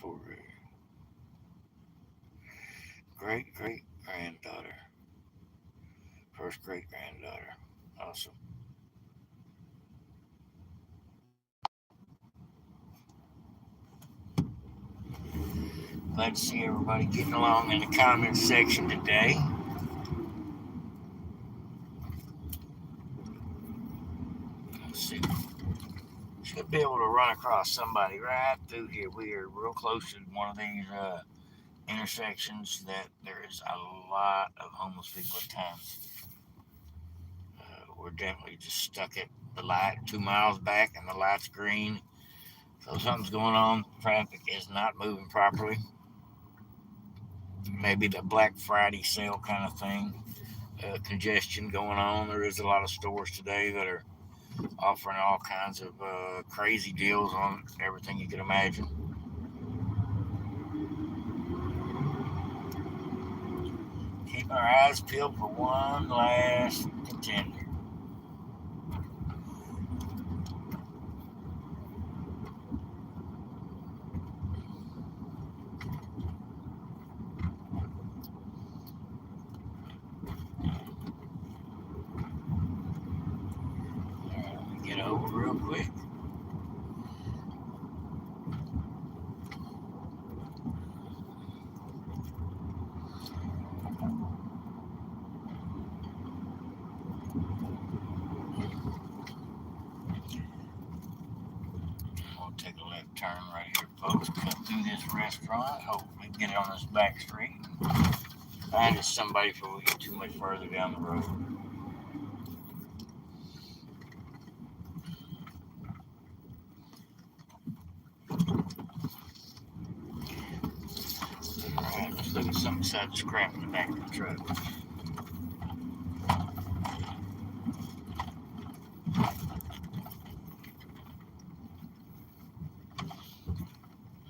For great granddaughter. First great granddaughter. Awesome. Glad to see everybody getting along in the comments section today. Let's see. Should be able to run across somebody right through here. We are real close to one of these intersections that there is a lot of homeless people at times. We're definitely just stuck at the light 2 miles back, and the light's green. So something's going on. Traffic is not moving properly. Maybe the Black Friday sale kind of thing. Congestion going on. There is a lot of stores today that are offering all kinds of crazy deals on everything you can imagine. Our eyes peeled for one last contender. Get over real quick. We'll take a left turn right here, folks. Cut through this restaurant. Hopefully get it on this back street. Find us somebody before we get too much further down the road. Alright, let's look at something besides the scrap in the back of the truck.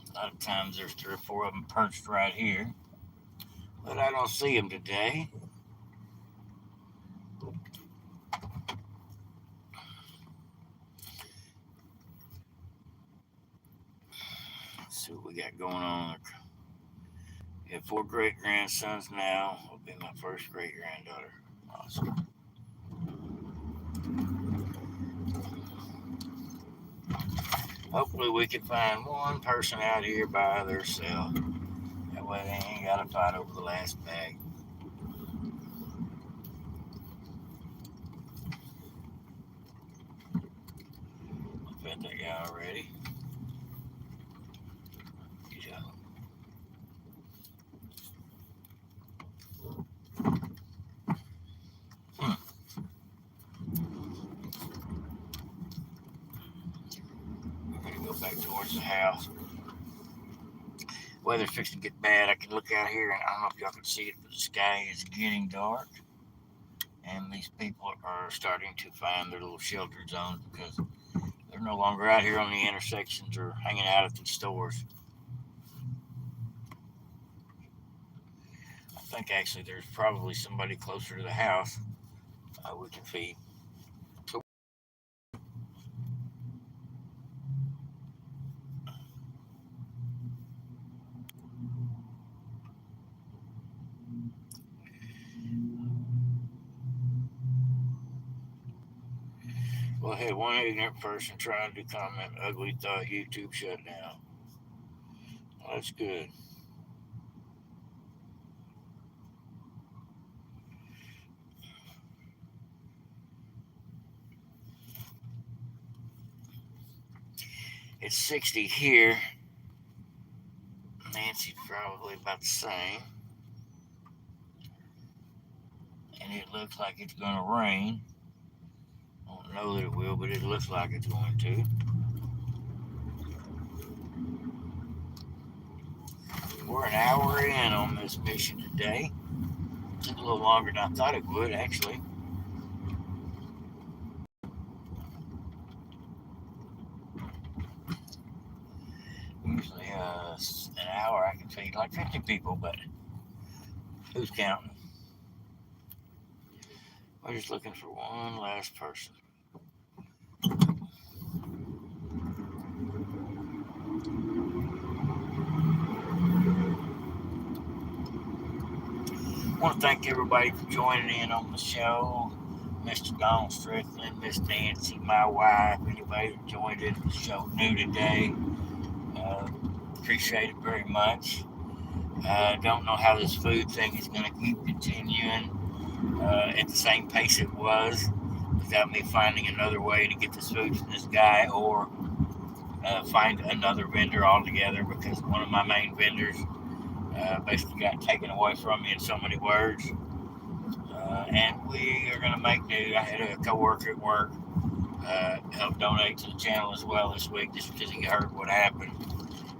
A lot of times there's 3 or 4 of them perched right here, but I don't see them today. Let's see what we got going on. We have 4 great grandsons now. Will be my first great granddaughter. Awesome. Hopefully we can find one person out here by themselves. That way they ain't got to fight over the last bag. I fed that guy already. Yeah. We're gonna go back towards the house. Weather's fixing to get bad. I can look out here and I don't know if y'all can see it, but the sky is getting dark. And these people are starting to find their little shelter zones because they're no longer out here on the intersections or hanging out at these stores. I think actually there's probably somebody closer to the house we can feed. So well, I had one ignorant person trying to comment ugly, thought YouTube shut down. Well, that's good. It's 60 here. Nancy's probably about the same. And it looks like it's going to rain. I don't know that it will, but it looks like it's going to. We're an hour in on this mission today. Took a little longer than I thought it would, actually. Usually, an hour I can feed like 50 people, but who's counting? We're just looking for one last person. I want to thank everybody for joining in on the show. Mr. Don Strickland, Miss Nancy, my wife, anybody that joined in the show new today. Appreciate it very much. Don't know how this food thing is going to keep continuing at the same pace it was without me finding another way to get this food from this guy or find another vendor altogether, because one of my main vendors basically got taken away from me in so many words. And we are going to make do. I had a coworker at work help donate to the channel as well this week just because he heard what happened.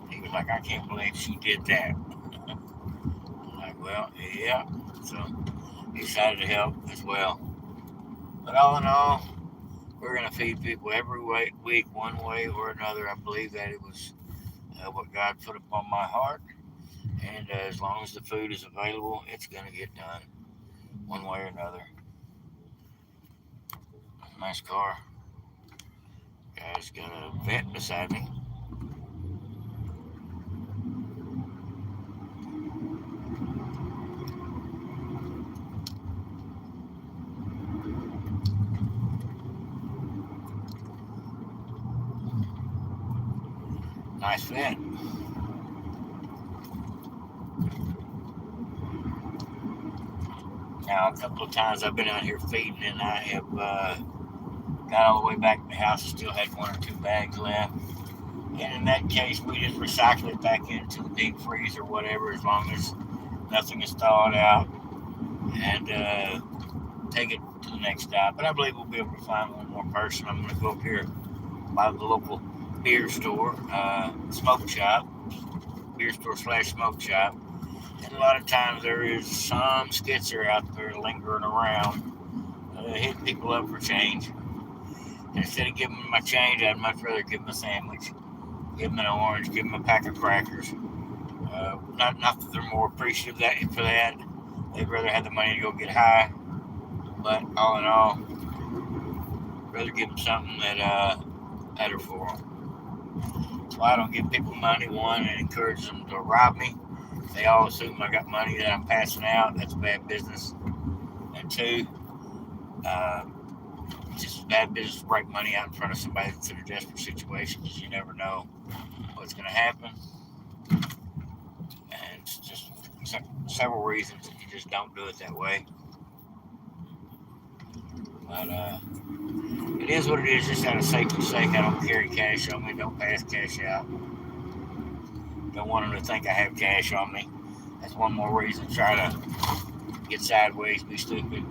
He was like, I can't believe she did that. I'm like, well, yeah. So he decided to help as well. But all in all, we're going to feed people every week, one way or another. I believe that it was what God put upon my heart. And as long as the food is available, it's going to get done. one way or another. Nice car. Guy's got a vet beside me. Nice vet. Now, a couple of times I've been out here feeding, and I have got all the way back to the house and still had one or two bags left. And in that case, we just recycle it back into the deep freeze or whatever, as long as nothing is thawed out, and take it to the next stop. But I believe we'll be able to find one more person. I'm going to go up here by the local beer store, smoke shop, beer store / smoke shop. And a lot of times there is some skitzer out there lingering around, hitting people up for change. And instead of giving them my change, I'd much rather give them a sandwich, give them an orange, give them a pack of crackers. Not that they're more appreciative for that. They'd rather have the money to go get high. But all in all, I'd rather give them something that better for them. So I don't give people money, one, and encourage them to rob me. They all assume I got money that I'm passing out. That's bad business. And two, uh, it's just bad business to break money out in front of somebody that's in a desperate situation, because you never know what's going to happen. And it's just several reasons that you just don't do it that way. But it is what it is. Just out of safety's sake, I don't carry cash on me. Don't pass cash out. Don't want them to think I have cash on me. That's one more reason to try to get sideways, be stupid,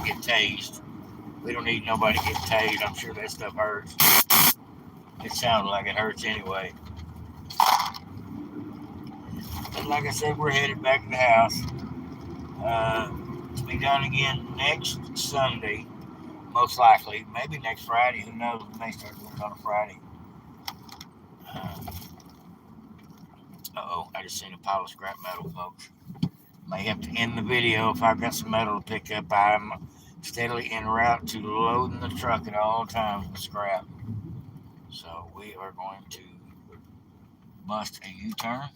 get tased. We don't need nobody getting tased. I'm sure that stuff hurts. It sounded like it hurts anyway. But like I said, we're headed back to the house. To be done again next Sunday, most likely. Maybe next Friday. Who knows? We may start doing it on a Friday. I just seen a pile of scrap metal, folks. May have to end the video if I've got some metal to pick up. I'm steadily en route to loading the truck at all times with scrap. So we are going to bust a U-turn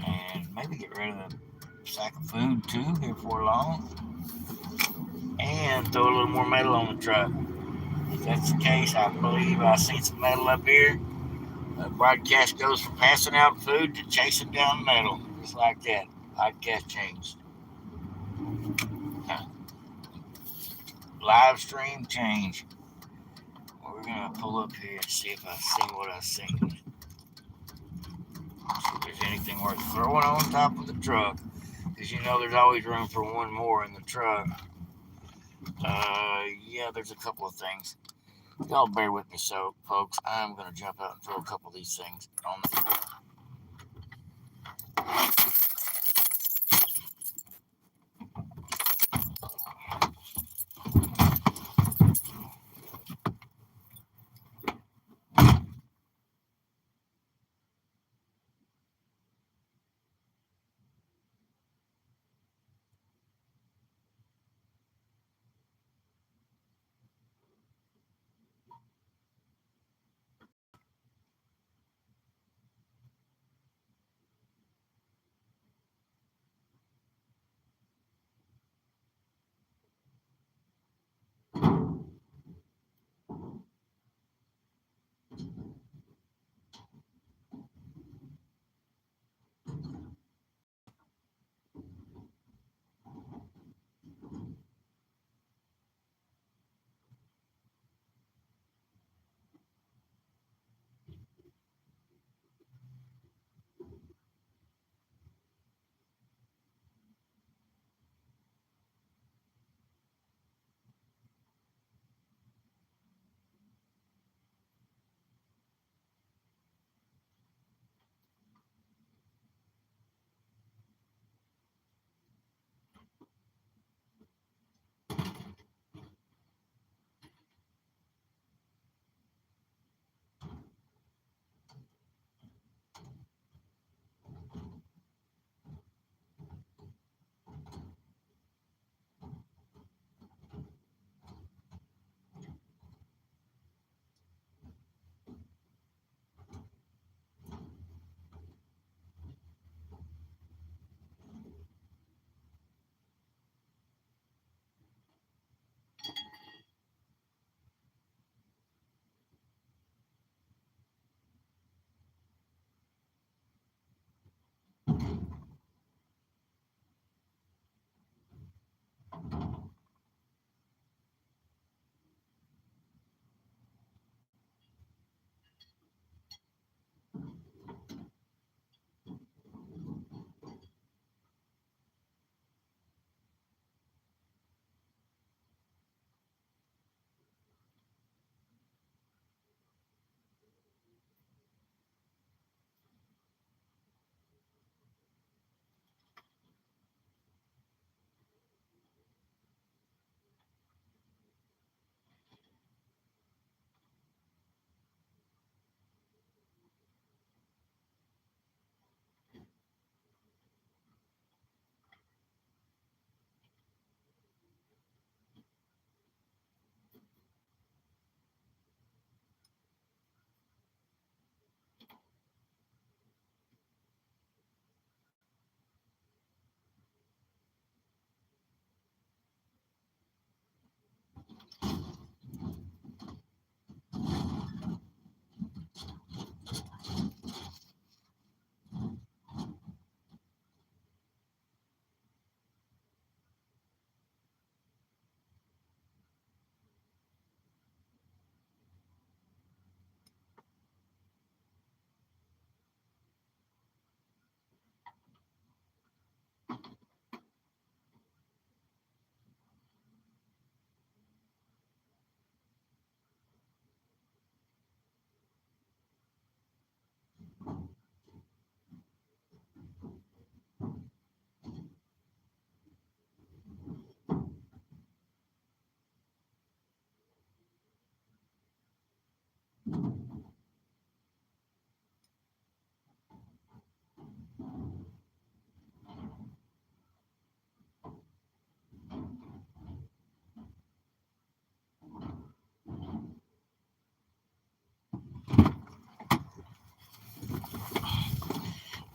and maybe get rid of the sack of food too here before long, and throw a little more metal on the truck. If that's the case, I believe I seen some metal up here. The broadcast goes from passing out food to chasing down metal, just like that. Podcast changed. Live stream change. Well, we're gonna pull up here and see if I see what I seen. See if there's anything worth throwing on top of the truck, because you know there's always room for one more in the truck. Yeah, there's a couple of things. Y'all bear with me, so folks. I'm gonna jump out and throw a couple of these things on the.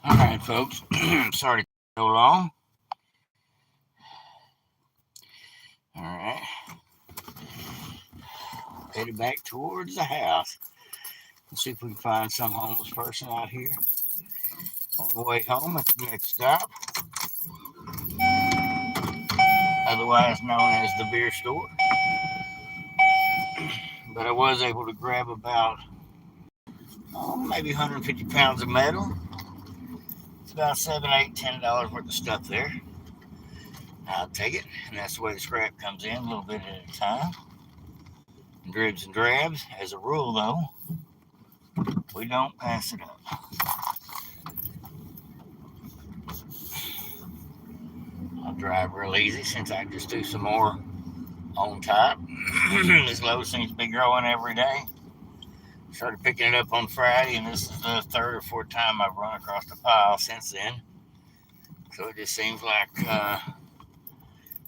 All right, folks. Sorry to go long. All right. Headed back towards the house. Let's see if we can find some homeless person out here. On the way home at the next stop, otherwise known as the beer store. But I was able to grab about maybe 150 pounds of metal. It's about $7, $8, $10 worth of stuff there. I'll take it, and that's the way the scrap comes in, a little bit at a time. Dribs and drabs. As a rule, though, we don't pass it up. I'll drive real easy since I just do some more on top. This load seems to be growing every day. Started picking it up on Friday, and this is the third or fourth time I've run across the pile since then. So it just seems like by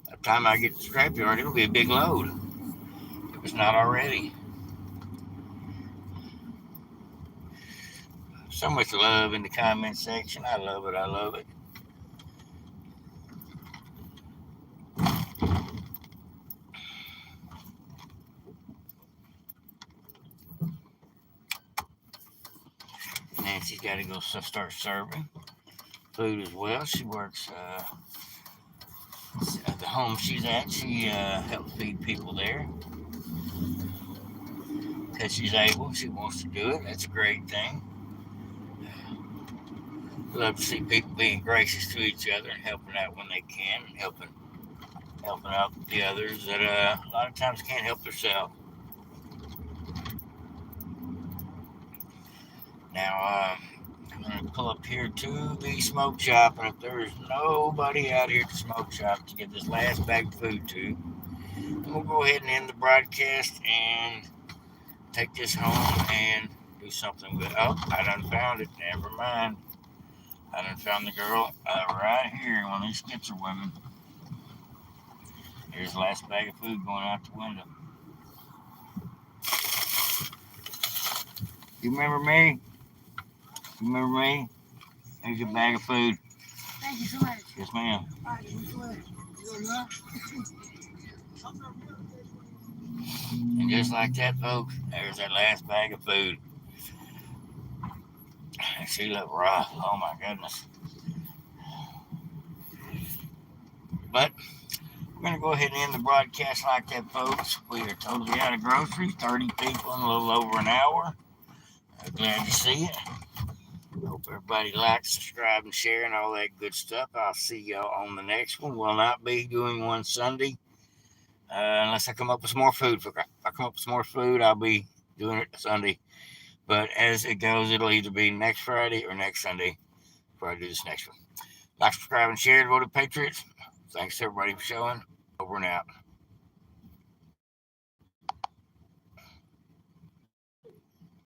the time I get to the scrapyard, it'll be a big load. If it's not already. So much love in the comment section. I love it. I love it. Nancy's got to go start serving food as well. She works at the home she's at. She helps feed people there because she's able. She wants to do it. That's a great thing. Love to see people being gracious to each other and helping out when they can, and helping out the others that a lot of times can't help themselves. Now, I'm going to pull up here to the smoke shop, and if there's nobody out here at the smoke shop to get this last bag of food to, we'll go ahead and end the broadcast and take this home and do something with it. Oh, I done found it. Never mind. I done found the girl right here, one of these Skitzer women. Here's the last bag of food going out the window. You remember me? You remember me? Here's your bag of food. Thank you so much. Yes, ma'am. All right, enjoy. And just like that, folks, there's that last bag of food. And she looked rough. Oh, my goodness. But we're going to go ahead and end the broadcast like that, folks. We are totally out of groceries. 30 people in a little over an hour. Glad to see it. Hope everybody likes, subscribe, and share, and all that good stuff. I'll see y'all on the next one. We'll not be doing one Sunday unless I come up with some more food. If I come up with some more food, I'll be doing it Sunday. But as it goes, it'll either be next Friday or next Sunday before I do this next one. Like, subscribe, and share. Go to Patriots. Thanks, everybody, for showing. Over and out.